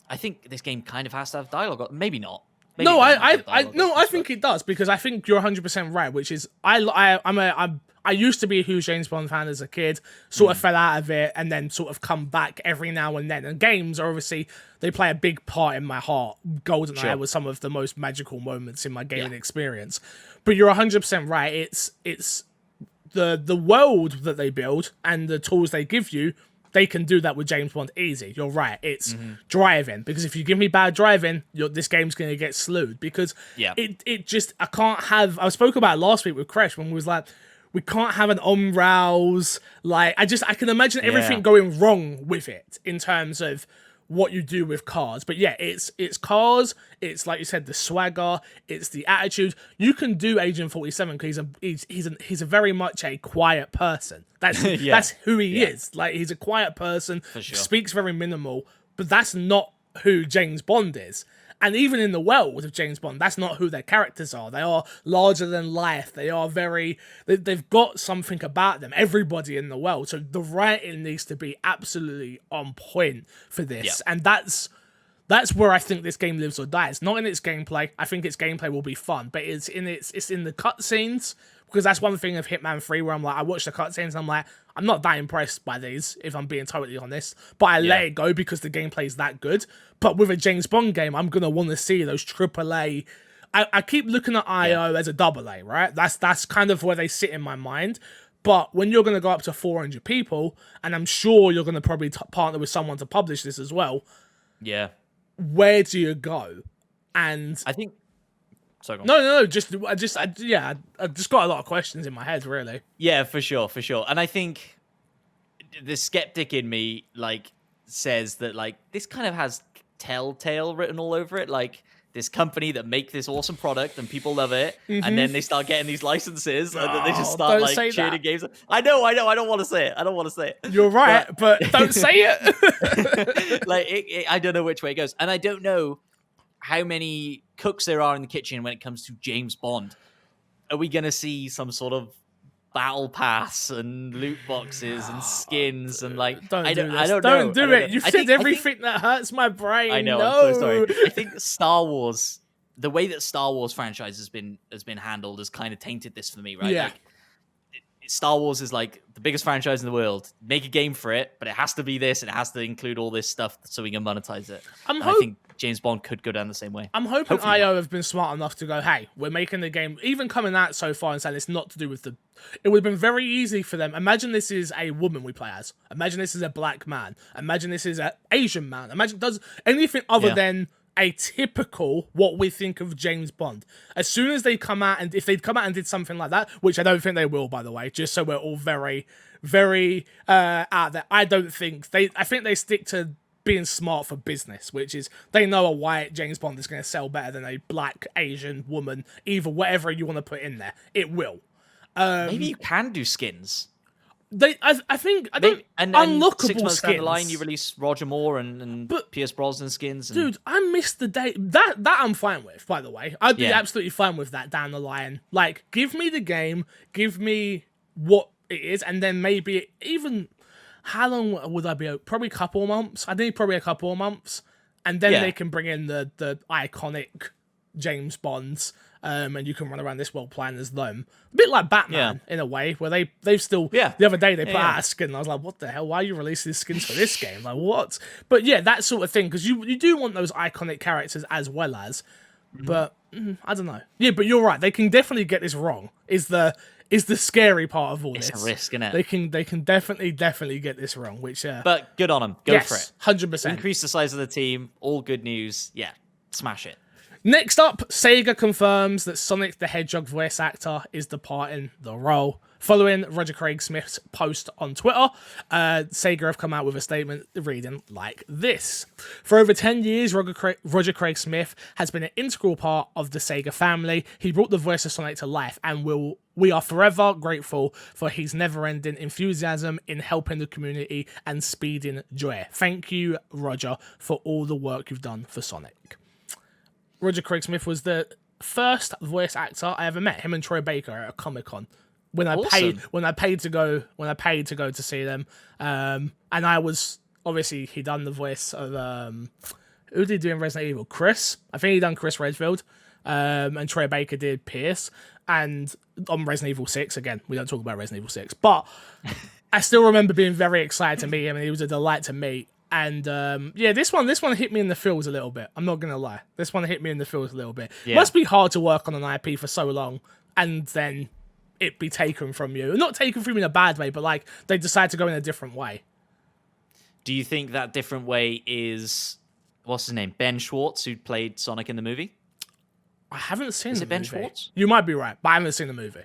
I think this game kind of has to have dialogue. Maybe not. I think it does, because I think you're 100% right, which is I used to be a huge James Bond fan as a kid, sort of fell out of it, and then sort of come back every now and then. And games are obviously, they play a big part in my heart. GoldenEye was some of the most magical moments in my gaming experience. But you're 100% right. It's the world that they build and the tools they give you. They can do that with James Bond easy. You're right. It's driving, because if you give me bad driving, this game's going to get slewed, because it just, I spoke about it last week with Kresh when we was like, we can't have an on-rails. Like, I can imagine everything going wrong with it in terms of what you do with cars. But yeah, it's cars. It's, like you said, the swagger. It's the attitude. You can do Agent 47 because he's a very much a quiet person. That's that's who he is. Like, he's a quiet person. For sure. Speaks very minimal. But that's not who James Bond is. And even in the world of James Bond, that's not who their characters are. They are larger than life. They are they've got something about them, everybody in the world. So the writing needs to be absolutely on point for this. And that's where I think this game lives or dies. Not in its gameplay. I think its gameplay will be fun, but it's in the cutscenes, because that's one thing of Hitman 3 where I'm like, I watch the cutscenes and I'm like, I'm not that impressed by these, if I'm being totally honest. But I let it go because the gameplay is that good. But with a James Bond game, I'm going to want to see those AAA. I keep looking at IO as a AA, right? That's kind of where they sit in my mind. But when you're going to go up to 400 people, and I'm sure you're going to probably partner with someone to publish this as well. Yeah. Where do you go? And I think No. I just got a lot of questions in my head, really. Yeah, for sure. And I think the skeptic in me says that this kind of has Telltale written all over it, this company that make this awesome product and people love it, and then they start getting these licenses, and then they just start cheering games. I know. I don't want to say it. You're right, but don't say it. I don't know which way it goes, and I don't know how many cooks there are in the kitchen when it comes to James Bond. Are we going to see some sort of battle pass and loot boxes and skins and I don't do it. You've said everything that hurts my brain. I know. No. I'm so sorry. I think Star Wars, the way that Star Wars franchise has been handled, has kind of tainted this for me, right? Yeah. Star Wars is the biggest franchise in the world. Make a game for it, but it has to be this, and it has to include all this stuff so we can monetize it. I think James Bond could go down the same way. I'm hoping IO have been smart enough to go, hey, we're making the game, even coming out so far and saying it's not to do with it would have been very easy for them. Imagine this is a woman we play as. Imagine this is a black man. Imagine this is an Asian man. Imagine does anything other than a typical what we think of James Bond. As soon as they come out, and if they'd come out and did something like that, which I don't think they will, by the way, just so we're all very, very out there. I think they stick to being smart for business, which is they know a white James Bond is going to sell better than a black Asian woman, either whatever you want to put in there. It will. Maybe you can do skins. I think unlockable 6 months skins. down the line, you release Roger Moore and Pierce Brosnan skins. Dude, I missed the day. That I'm fine with, by the way. I'd be absolutely fine with that down the line. Give me the game, give me what it is, and then maybe even how long would I be out? Probably a couple of months. I think probably a couple of months, and then they can bring in the iconic James Bonds. And you can run around this world playing as them. A bit like Batman, in a way, where they've still... Yeah. The other day, they put out a skin, and I was like, what the hell? Why are you releasing skins for this game? What? But yeah, that sort of thing, because you do want those iconic characters as well as... But, I don't know. Yeah, but you're right. They can definitely get this wrong, is the scary part of all this. It's a risk, isn't it? They can definitely get this wrong, which... But good on them. Go for it. 100%. Increase the size of the team. All good news. Yeah, smash it. Next up, Sega confirms that Sonic the Hedgehog voice actor is departing the role. Following Roger Craig Smith's post on Twitter, Sega have come out with a statement reading like this. For over 10 years, Roger Craig Smith has been an integral part of the Sega family. He brought the voice of Sonic to life, and we are forever grateful for his never-ending enthusiasm in helping the community and speeding joy. Thank you, Roger, for all the work you've done for Sonic. Roger Craig Smith was the first voice actor I ever met. Him and Troy Baker at a Comic-Con when I paid to go to see them. And I was obviously he done the voice of who did he do in Resident Evil? Chris. I think he done Chris Redfield. And Troy Baker did Pierce. And on Resident Evil 6 again, we don't talk about Resident Evil 6, but I still remember being very excited to meet him, and he was a delight to meet. And this one hit me in the feels a little bit. I'm not gonna lie. This one hit me in the feels a little bit. Yeah. It must be hard to work on an IP for so long and then it be taken from you. Not taken from you in a bad way, but they decide to go in a different way. Do you think that different way is what's his name? Ben Schwartz, who played Sonic in the movie? I haven't seen. Is it Ben Schwartz? You might be right, but I haven't seen the movie.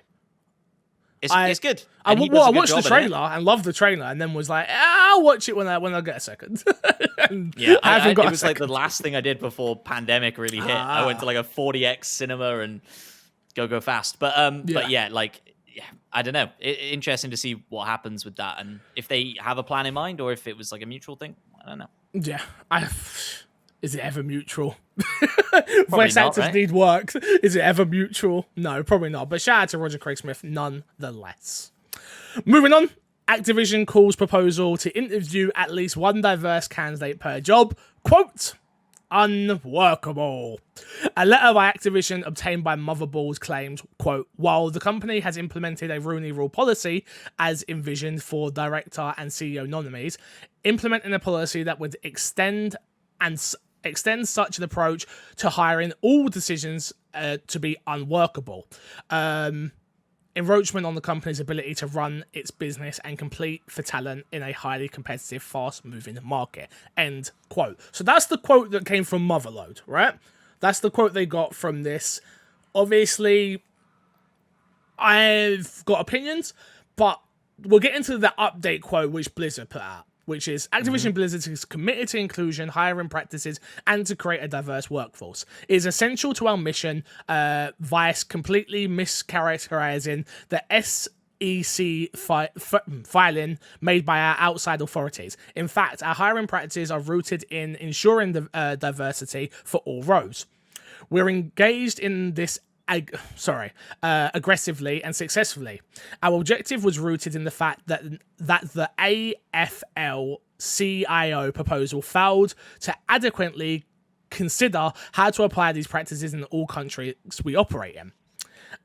It's good. I watched the trailer and loved the trailer, and then was like, I'll watch it when I get a second. It was the last thing I did before pandemic really hit. I went to a 40x cinema and go fast. But I don't know. Interesting to see what happens with that, and if they have a plan in mind, or if it was a mutual thing. I don't know. Yeah, is it ever mutual? Voice actors right? need work. Is it ever mutual? No, probably not. But shout out to Roger Craig Smith nonetheless. Moving on, Activision calls proposal to interview at least one diverse candidate per job, quote, unworkable. A letter by Activision obtained by Motherballs claimed, quote, while the company has implemented a Rooney Rule policy as envisioned for director and CEO nominees, implementing a policy that would extend such an approach to hiring all decisions to be unworkable. Encroachment on the company's ability to run its business and compete for talent in a highly competitive, fast-moving market. End quote. So that's the quote that came from Motherload, right? That's the quote they got from this Obviously, I've got opinions, but we'll get into the update quote which Blizzard put out, which is Activision Blizzard is committed to inclusion, hiring practices, and to create a diverse workforce. It is essential to our mission, vice completely mischaracterizing the SEC filing made by our outside authorities. In fact, our hiring practices are rooted in ensuring the diversity for all roles. We're engaged in this aggressively and successfully. Our objective was rooted in the fact that the AFL-CIO proposal failed to adequately consider how to apply these practices in all countries we operate in.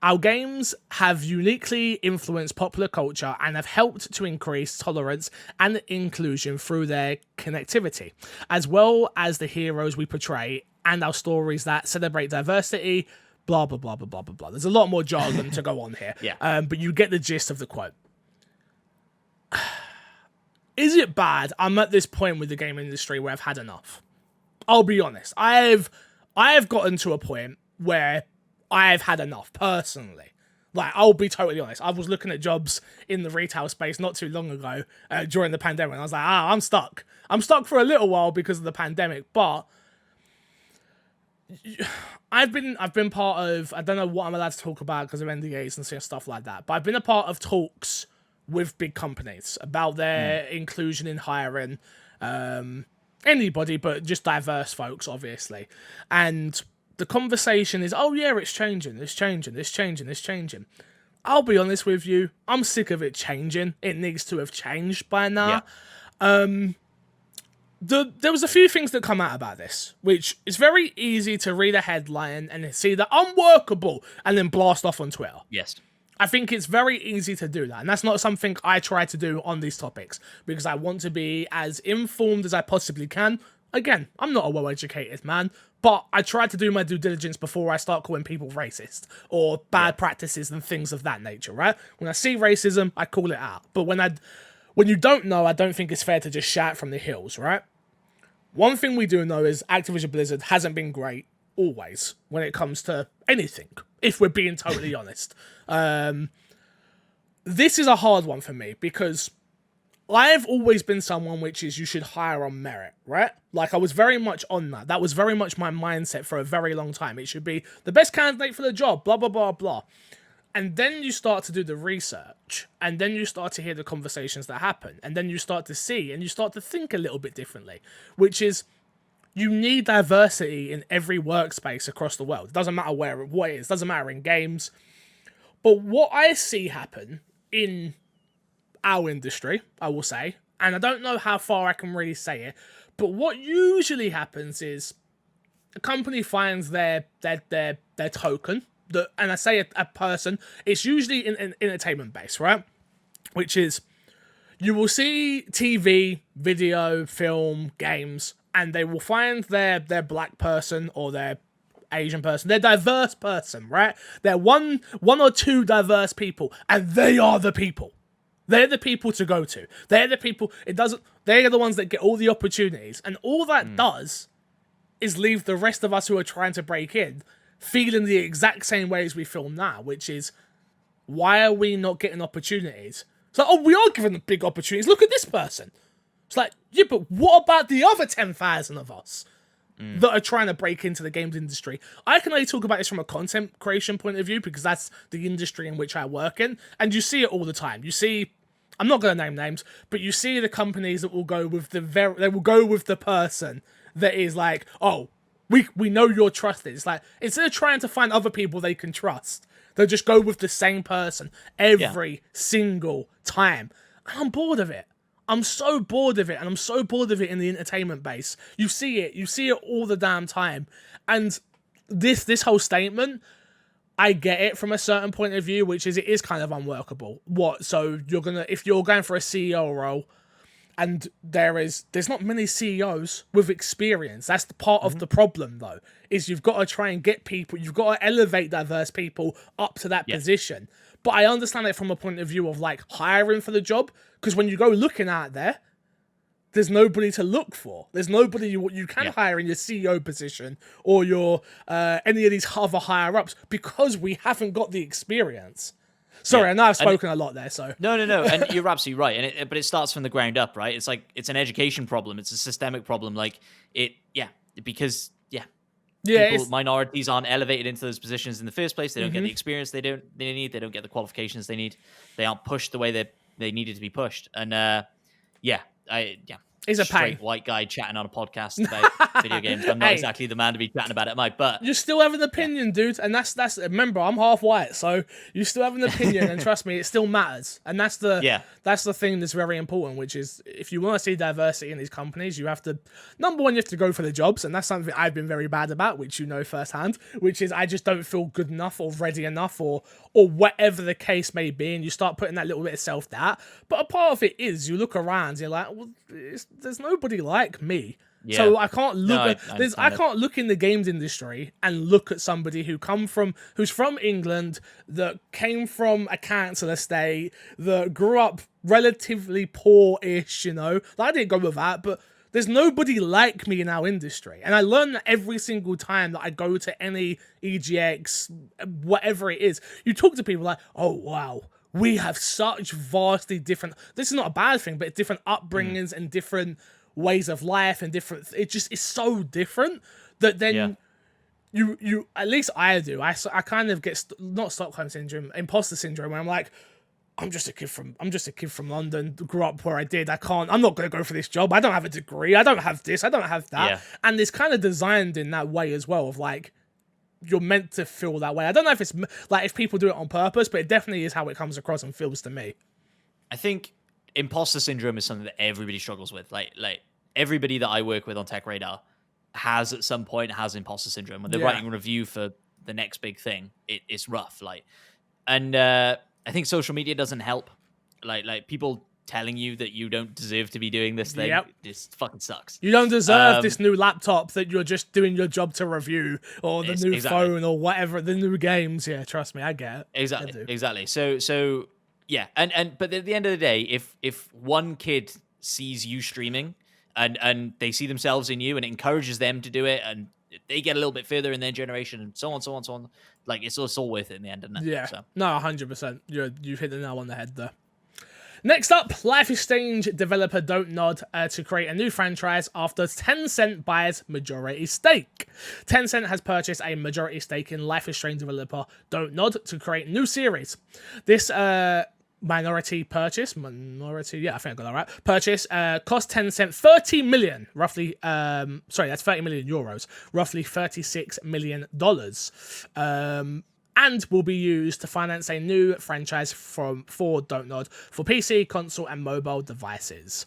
Our games have uniquely influenced popular culture and have helped to increase tolerance and inclusion through their connectivity, as well as the heroes we portray and our stories that celebrate diversity, blah, blah, blah, blah, blah, blah, blah. There's a lot more jargon to go on here, but you get the gist of the quote. Is it bad? I'm at this point with the game industry where I've had enough. I'll be honest. I have gotten to a point where I've had enough, personally. Like, I'll be totally honest. I was looking at jobs in the retail space not too long ago during the pandemic, and I was like, I'm stuck. I'm stuck for a little while because of the pandemic, but I've been part of, I don't know what I'm allowed to talk about because of NDAs and stuff like that, but I've been a part of talks with big companies about their inclusion in hiring anybody, but just diverse folks, obviously. And the conversation is, oh yeah, it's changing. I'll be honest with you, I'm sick of it changing. It needs to have changed by now. There was a few things that come out about this, which is very easy to read a headline and see that unworkable and then blast off on Twitter. Yes. I think it's very easy to do that, and that's not something I try to do on these topics, because I want to be as informed as I possibly can. Again, I'm not a well-educated man, but I try to do my due diligence before I start calling people racist or bad practices and things of that nature, right? When I see racism, I call it out. But when you don't know, I don't think it's fair to just shout from the hills, right? One thing we do know is Activision Blizzard hasn't been great always when it comes to anything, if we're being totally honest. This is a hard one for me because I've always been someone which is you should hire on merit, right? Like, I was very much on that. That was very much my mindset for a very long time. It should be the best candidate for the job, blah, blah, blah, blah. And then you start to do the research, and then you start to hear the conversations that happen, and then you start to see, and you start to think a little bit differently, which is you need diversity in every workspace across the world. It doesn't matter what it is. It doesn't matter in games. But what I see happen in our industry, I will say, and I don't know how far I can really say it, but what usually happens is a company finds their token, and I say a person, it's usually in entertainment base, right? Which is, you will see TV, video, film, games, and they will find their black person or their Asian person, their diverse person, right? They're one or two diverse people, and they are the people. They're the people to go to. They're the people, they're the ones that get all the opportunities, and all that does is leave the rest of us who are trying to break in feeling the exact same way as we feel now, which is, why are we not getting opportunities? It's like, oh, we are given big opportunities. Look at this person. It's like, yeah, but what about the other 10,000 of us that are trying to break into the games industry? I can only talk about this from a content creation point of view because that's the industry in which I work in, and you see it all the time. You see, I'm not going to name names, but you see the companies that will go with they will go with the person that is like, oh, we know you're trusted. It's like, instead of trying to find other people they can trust, they'll just go with the same person every single time. And I'm bored of it. I'm so bored of it, and I'm so bored of it in the entertainment base. You see it all the damn time. And this whole statement, I get it from a certain point of view, which is it is kind of unworkable. So if you're going for a CEO role, and there's not many CEOs with experience. That's the part of the problem, though, is you've got to try and get people, you've got to elevate diverse people up to that position. But I understand it from a point of view of like hiring for the job, because when you go looking out there, there's nobody to look for. There's nobody you can hire in your CEO position or your any of these other higher ups because we haven't got the experience. Sorry, I know I've spoken a lot there. So no, and you're absolutely right. And but it starts from the ground up, right? It's like it's an education problem. It's a systemic problem. Like because minorities aren't elevated into those positions in the first place. They don't get the experience they need. They don't get the qualifications they need. They aren't pushed the way they needed to be pushed. And He's a pain. White guy chatting on a podcast about video games. I'm not exactly the man to be chatting about it, Mike. But you still have an opinion, dude, and that's. Remember, I'm half white, so you still have an opinion, and trust me, it still matters. And that's the thing that's very important, which is if you want to see diversity in these companies, you have to. Number one, you have to go for the jobs, and that's something I've been very bad about, which you know firsthand. Which is I just don't feel good enough or ready enough or whatever the case may be, and you start putting that little bit of self-doubt. But a part of it is you look around, you're like, well, there's nobody like me. Yeah. So I can't look I can't look in the games industry and look at somebody who's from England, that came from a council estate, that grew up relatively poor-ish, you know. Like, I didn't go with that, but there's nobody like me in our industry. And I learn that every single time that I go to any EGX, whatever it is. You talk to people like, oh, wow, we have such vastly different... This is not a bad thing, but different upbringings and different ways of life and different... It's so different that then... You at least I do. I kind of get not Stockholm syndrome, imposter syndrome, where I'm like, I'm just a kid from London, grew up where I did. I'm not going to go for this job. I don't have a degree. I don't have this. I don't have that. Yeah. And it's kind of designed in that way as well, of like, you're meant to feel that way. I don't know if it's like if people do it on purpose, but it definitely is how it comes across and feels to me. I think imposter syndrome is something that everybody struggles with. Like everybody that I work with on Tech Radar has at some point imposter syndrome. When they're writing a review for the next big thing, it's rough. I think social media doesn't help. Like people telling you that you don't deserve to be doing this thing. This fucking sucks. You don't deserve this new laptop that you're just doing your job to review, or the new phone, or whatever, the new games. Yeah, trust me, I get it. Exactly. So yeah, but at the end of the day, if one kid sees you streaming and they see themselves in you and it encourages them to do it, and they get a little bit further in their generation, and so on. Like, it's all worth it in the end, isn't it? Yeah. So. No, 100%. You've hit the nail on the head there. Next up, Life is Strange developer Don't Nod to create a new franchise after Tencent buys majority stake. Tencent has purchased a majority stake in Life is Strange developer Don't Nod to create new series. This minority purchase, I think I got that right, purchase cost Tencent 30 million, roughly, that's 30 million euros, roughly $36 million, and will be used to finance a new franchise for Don't Nod for PC, console, and mobile devices.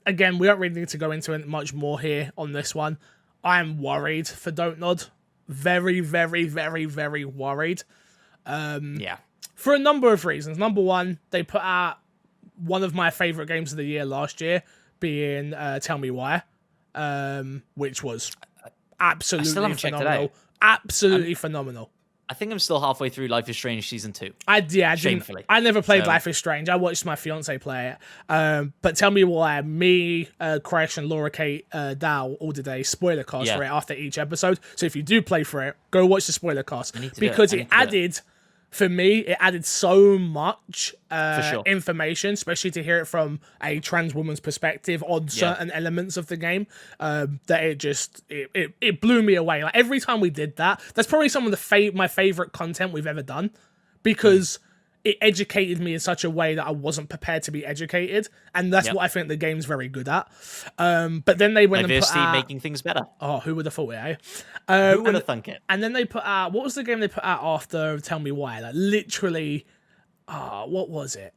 Again, we don't really need to go into it much more here on this one. I'm worried for Don't Nod. Very, very, very, very worried. For a number of reasons. Number one, they put out one of my favourite games of the year last year, being Tell Me Why, which was absolutely phenomenal. Absolutely phenomenal. I think I'm still halfway through Life is Strange Season 2. Shamefully. I never played Life is Strange. I watched my fiance play it. But Tell Me Why, me, Crash, and Laura Kate Dow all did a spoiler cast for it after each episode. So if you do play for it, go watch the spoiler cast. Because it added... For me, it added so much information, especially to hear it from a trans woman's perspective on certain elements of the game, that it blew me away. Like, every time we did that, that's probably some of my favorite content we've ever done, because it educated me in such a way that I wasn't prepared to be educated, and that's what I think the game's very good at. But then they went Diversity and put out... making things better. Oh, who would have thought it, eh? Who would have thunk it? And then they put out... What was the game they put out after Tell Me Why? Like, literally... what was it?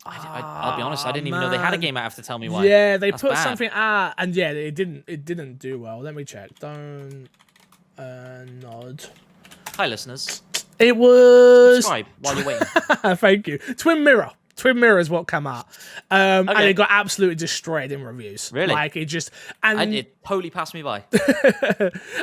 I'll be honest, I didn't even know they had a game out after Tell Me Why. Yeah, they put something out, and it didn't do well. Let me check. Don't nod. Hi, listeners. It was... Subscribe while you're waiting. Thank you. Twin Mirror. Twin Mirror is what came out. And it got absolutely destroyed in reviews. Really? Like, it just... And it totally passed me by.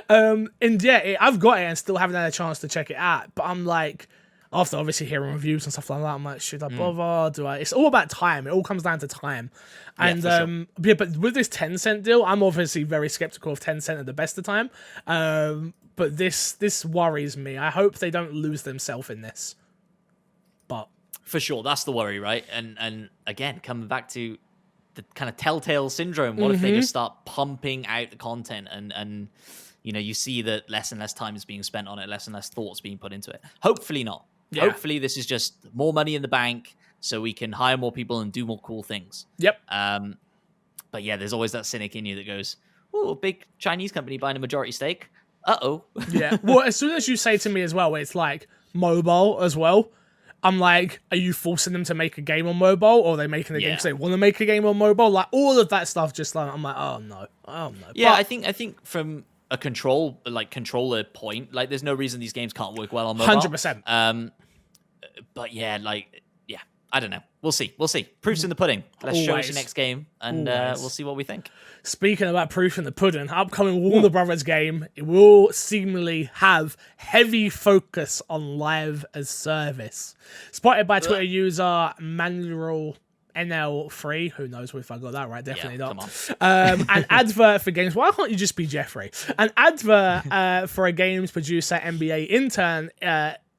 I've got it and still haven't had a chance to check it out. But I'm like... after obviously hearing reviews and stuff like that, I'm like, should I bother? Do I? It's all about time. It all comes down to time. And sure. but with this Tencent deal, I'm obviously very skeptical of Tencent at the best of time. But this worries me. I hope they don't lose themselves in this. But for sure, that's the worry, right? And again, coming back to the kind of telltale syndrome. What if they just start pumping out the content and you see that less and less time is being spent on it, less and less thoughts being put into it. Hopefully not. Yeah. Hopefully this is just more money in the bank so we can hire more people and do more cool things. Yep. But yeah, there's always that cynic in you that goes, "Oh, a big Chinese company buying a majority stake. Uh-oh." Yeah. Well, as soon as you say to me as well, it's like mobile as well. I'm like, are you forcing them to make a game on mobile, or are they making a game because they want to make a game on mobile? Like all of that stuff, just like I'm like, oh no. Yeah, but I think from a controller point, like there's no reason these games can't work well on mobile. 100%. But yeah, I don't know. We'll see. Proof's in the pudding. Let's show us your next game, and we'll see what we think. Speaking about proof in the pudding, upcoming Warner Brothers game, it will seemingly have heavy focus on live as service. Spotted by Twitter user Manuel NL3, who knows if I got that right, definitely not. An advert for games. Why can't you just be Jeffrey? An advert for a games producer MBA intern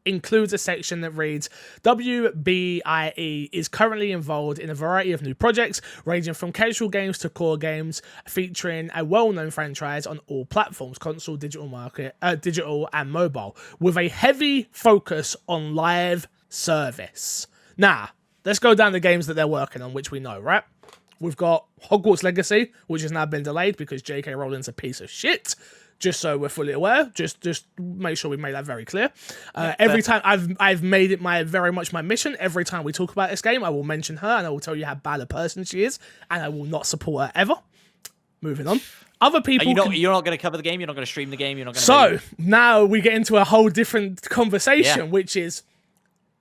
includes a section that reads, WBIE is currently involved in a variety of new projects, ranging from casual games to core games, featuring a well-known franchise on all platforms, console, digital and mobile, with a heavy focus on live service. Now, let's go down the games that they're working on, which we know, right? We've got Hogwarts Legacy, which has now been delayed because J.K. Rowling's a piece of shit. Just so we're fully aware, just make sure we made that very clear. Every time I've made it very much my mission. Every time we talk about this game, I will mention her and I will tell you how bad a person she is, and I will not support her ever. Moving on. Other people. You're not going to cover the game. You're not going to stream the game. You're not going to. So now we get into a whole different conversation, which is,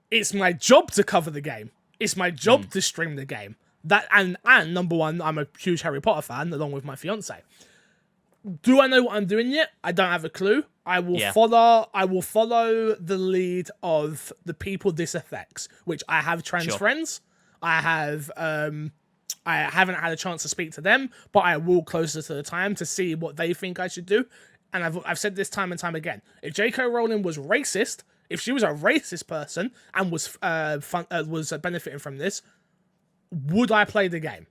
it's my job to cover the game. It's my job to stream the game. That and number one, I'm a huge Harry Potter fan, along with my fiance. Do I know what I'm doing yet? I don't have a clue. I will follow the lead of the people this affects, which I have trans friends. I haven't had a chance to speak to them, but I will closer to the time to see what they think I should do. And I've said this time and time again. If J.K. Rowling was racist, if she was a racist person and was benefiting from this, would I play the game?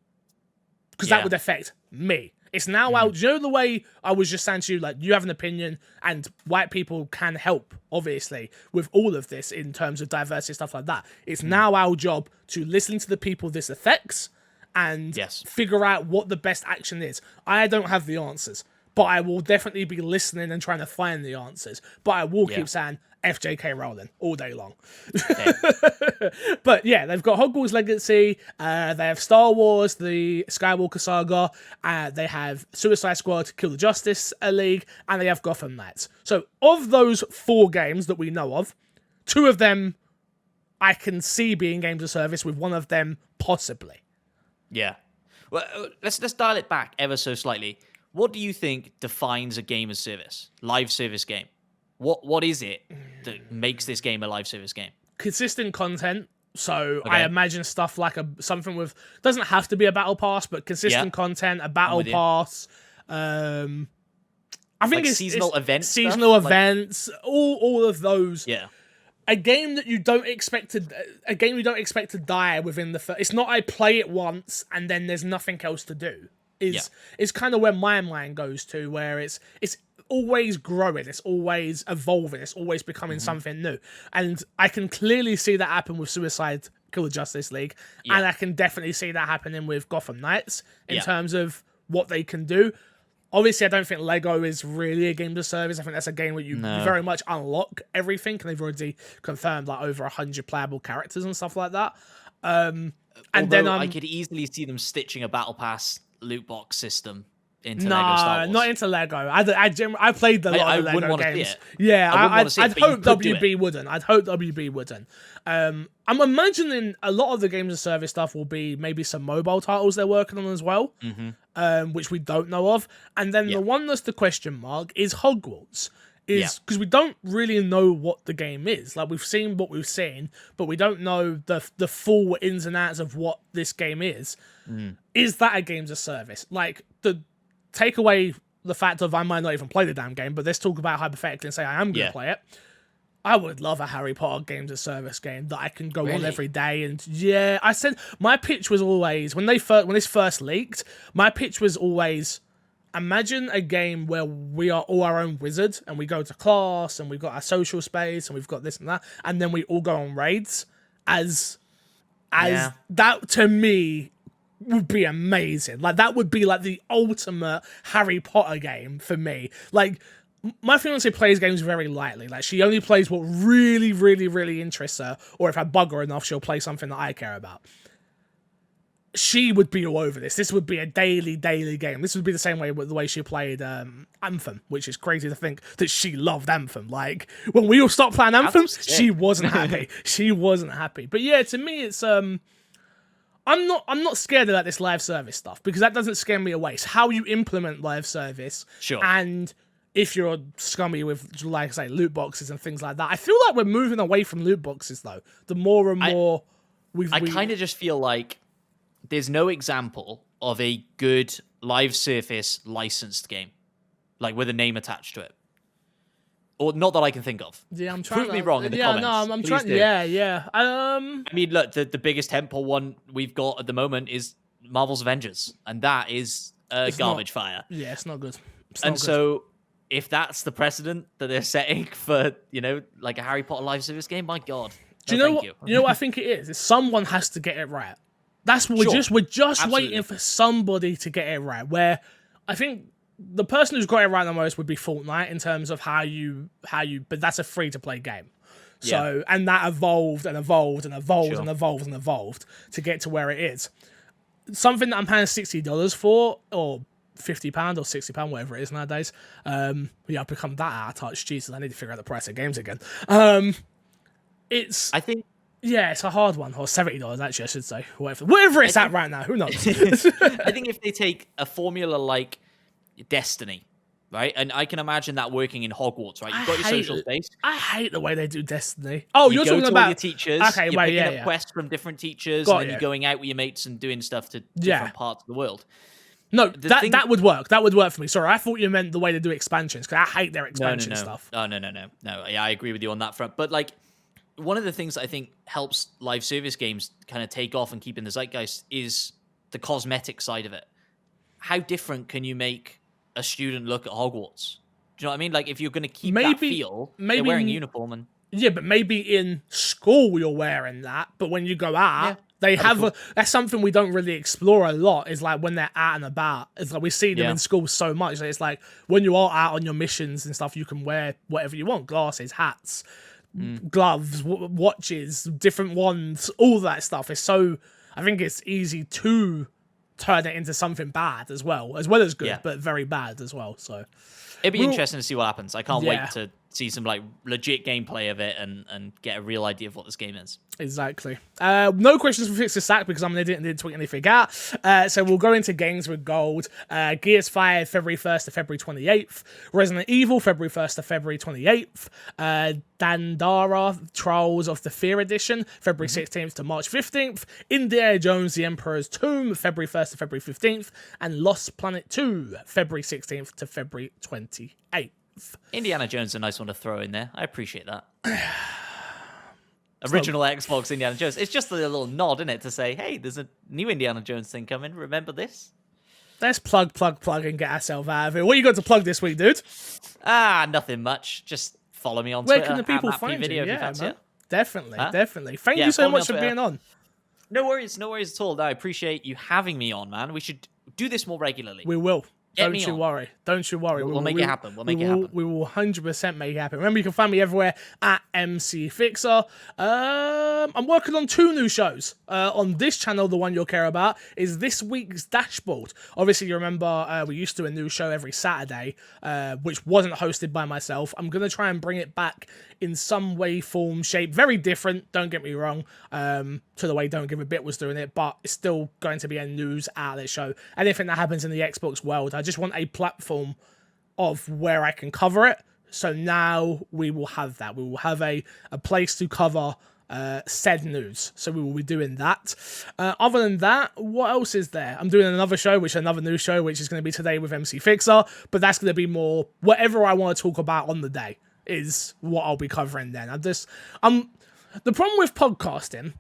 Because that would affect me. It's now out. Do you know the way I was just saying to you, like, you have an opinion and white people can help, obviously, with all of this in terms of diversity, stuff like that. It's now our job to listen to the people this affects and figure out what the best action is. I don't have the answers, but I will definitely be listening and trying to find the answers. But I will keep saying FJK Rowling all day long. But yeah, they've got Hogwarts Legacy, they have Star Wars, the Skywalker Saga, they have Suicide Squad, Kill the Justice League, and they have Gotham Knights. So of those 4 games that we know of, 2 of them I can see being games of service, with one of them possibly. Yeah. Well, let's dial it back ever so slightly. What do you think defines a game as service, live service game? What is it that makes this game a live service game? Consistent content. So I imagine stuff like something with, doesn't have to be a battle pass, but consistent content, a battle pass. I think it's seasonal events. Seasonal events, all of those. Yeah. A game that you don't expect to die within the first. It's not I play it once and then there's nothing else to do. Is kind of where my mind goes to, where it's always growing, it's always evolving, it's always becoming something new. And I can clearly see that happen with Suicide Kill the Justice League, and I can definitely see that happening with Gotham Knights in terms of what they can do. Obviously, I don't think Lego is really a game of service. I think that's a game where you very much unlock everything, and they've already confirmed like over 100 playable characters and stuff like that. And then I could easily see them stitching a battle pass loot box system into Lego Star Wars. Not into Lego. I played a lot of the Lego games. Yeah, I'd hope WB wouldn't. I'd hope WB wouldn't. I'm imagining a lot of the games of service stuff will be maybe some mobile titles they're working on as well, which we don't know of. And then the one that's the question mark is Hogwarts. is because we don't really know what the game is. Like, we've seen what we've seen, but we don't know the full ins and outs of what this game is. Is that a games of service? Like, take away the fact of I might not even play the damn game, but let's talk about hypothetically and say I am going to play it. I would love a Harry Potter games of service game that I can go on every day. And I said my pitch was always when this first leaked. My pitch was always, imagine a game where we are all our own wizard and we go to class and we've got our social space and we've got this and that, and then we all go on raids. As that to me would be amazing. Like, that would be like the ultimate Harry Potter game for me. Like, my fiance plays games very lightly. Like, she only plays what really, really, really interests her, or if I bug her enough, she'll play something that I care about. She would be all over this. This would be a daily game. This would be the same way with the way she played Anthem, which is crazy to think that she loved Anthem. Like, when we all stopped playing Anthem, she wasn't happy. She wasn't happy. But yeah, to me, it's I'm not scared of like this live service stuff, because that doesn't scare me away. It's how you implement live service. Sure. And if you're scummy with, like I say, loot boxes and things like that. I feel like we're moving away from loot boxes, though. The more and more I kind of just feel like there's no example of a good live service licensed game, like with a name attached to it. Or not that I can think of. Yeah, I'm trying. Prove me wrong in the comments. No, I'm trying. Do. Yeah. I mean, look, the biggest tentpole one we've got at the moment is Marvel's Avengers, and that is garbage fire. Yeah, it's not good. So, if that's the precedent that they're setting for, like a Harry Potter live service game, my God. Do you know what? You know what I think it is? Someone has to get it right. That's what we're just waiting for somebody to get it right. Where I think the person who's got it right the most would be Fortnite in terms of how you, but that's a free to play game. So, and that evolved and evolved and evolved and evolved and evolved to get to where it is. Something that I'm paying $60 for, or £50 or £60, whatever it is nowadays. I've become that out of touch. Jesus, I need to figure out the price of games again. It's a hard one, or $70 actually, I should say. Whatever it's at right now, who knows? I think if they take a formula like Destiny, right, and I can imagine that working in Hogwarts, right? You've got your social space. I hate the way they do Destiny. Oh, you're talking about all your teachers. Okay, you're picking up quests from different teachers, and then you're going out with your mates and doing stuff to different parts of the world. No, that would work. That would work for me. Sorry, I thought you meant the way they do expansions, because I hate their expansion stuff. No. Yeah, I agree with you on that front. But like, one of the things that I think helps live service games kind of take off and keep in the zeitgeist is the cosmetic side of it. How different can you make a student look at Hogwarts? Do you know what I mean? Like, if you're going to keep that feel, they're wearing a uniform. And yeah, but maybe in school you're wearing that, but when you go out, they have that's something we don't really explore a lot, is like when they're out and about. It's like we see them in school so much. It's like when you are out on your missions and stuff, you can wear whatever you want: glasses, hats, gloves, watches, different wands, all that stuff. It's so, I think it's easy to turn it into something bad as well as good, but very bad as well. So it'd be interesting to see what happens. I can't wait to see some like legit gameplay of it and get a real idea of what this game is. Exactly. No questions for Fix the Sack, because I'm an idiot and didn't tweet anything out. So we'll go into games with gold. Gears 5, February 1st to February 28th. Resident Evil, February 1st to February 28th. Dandara, Trials of the Fear Edition, February 16th to March 15th. Indiana Jones, The Emperor's Tomb, February 1st to February 15th. And Lost Planet 2, February 16th to February 28th. Indiana Jones is a nice one to throw in there. I appreciate that. Original Xbox Indiana Jones. It's just a little nod, isn't it, to say, hey, there's a new Indiana Jones thing coming. Remember this? Let's plug, and get ourselves out of it. What you got to plug this week, dude? Nothing much. Just follow me on Twitter. Where can the people find you? Yeah, man. Definitely. Thank you so much for being on. No worries at all. No, I appreciate you having me on, man. We should do this more regularly. We will. Don't you worry. We'll make it happen. We will 100% make it happen. Remember, you can find me everywhere at MC Fixer. I'm working on 2 new shows. On this channel, the one you'll care about is This Week's Dashboard. Obviously, you remember we used to do a new show every Saturday, which wasn't hosted by myself. I'm going to try and bring it back in some way, form, shape. Very different, don't get me wrong, to the way Don't Give a Bit was doing it, but it's still going to be a news outlet show. Anything that happens in the Xbox world, I just want a platform of where I can cover it, So now we will have that. We will have a place to cover said news. So we will be doing that. Other than that, what else is there? I'm doing another news show, which is going to be today with MC Fixer, but that's going to be more whatever I want to talk about on the day is what I'll be covering then. The problem with podcasting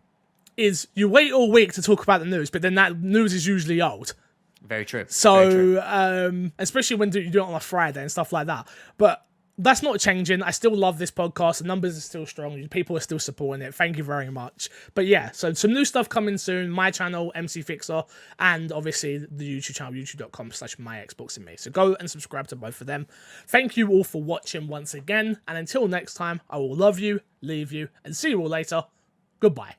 is you wait all week to talk about the news, but then that news is usually old. Very true. So, Very true. Especially when you do it on a Friday and stuff like that. But that's not changing. I still love this podcast. The numbers are still strong. People are still supporting it. Thank you very much. But yeah, so some new stuff coming soon. My channel, MC Fixer, and obviously the YouTube channel, youtube.com/myxboxingme. So go and subscribe to both of them. Thank you all for watching once again. And until next time, I will love you, leave you, and see you all later. Goodbye.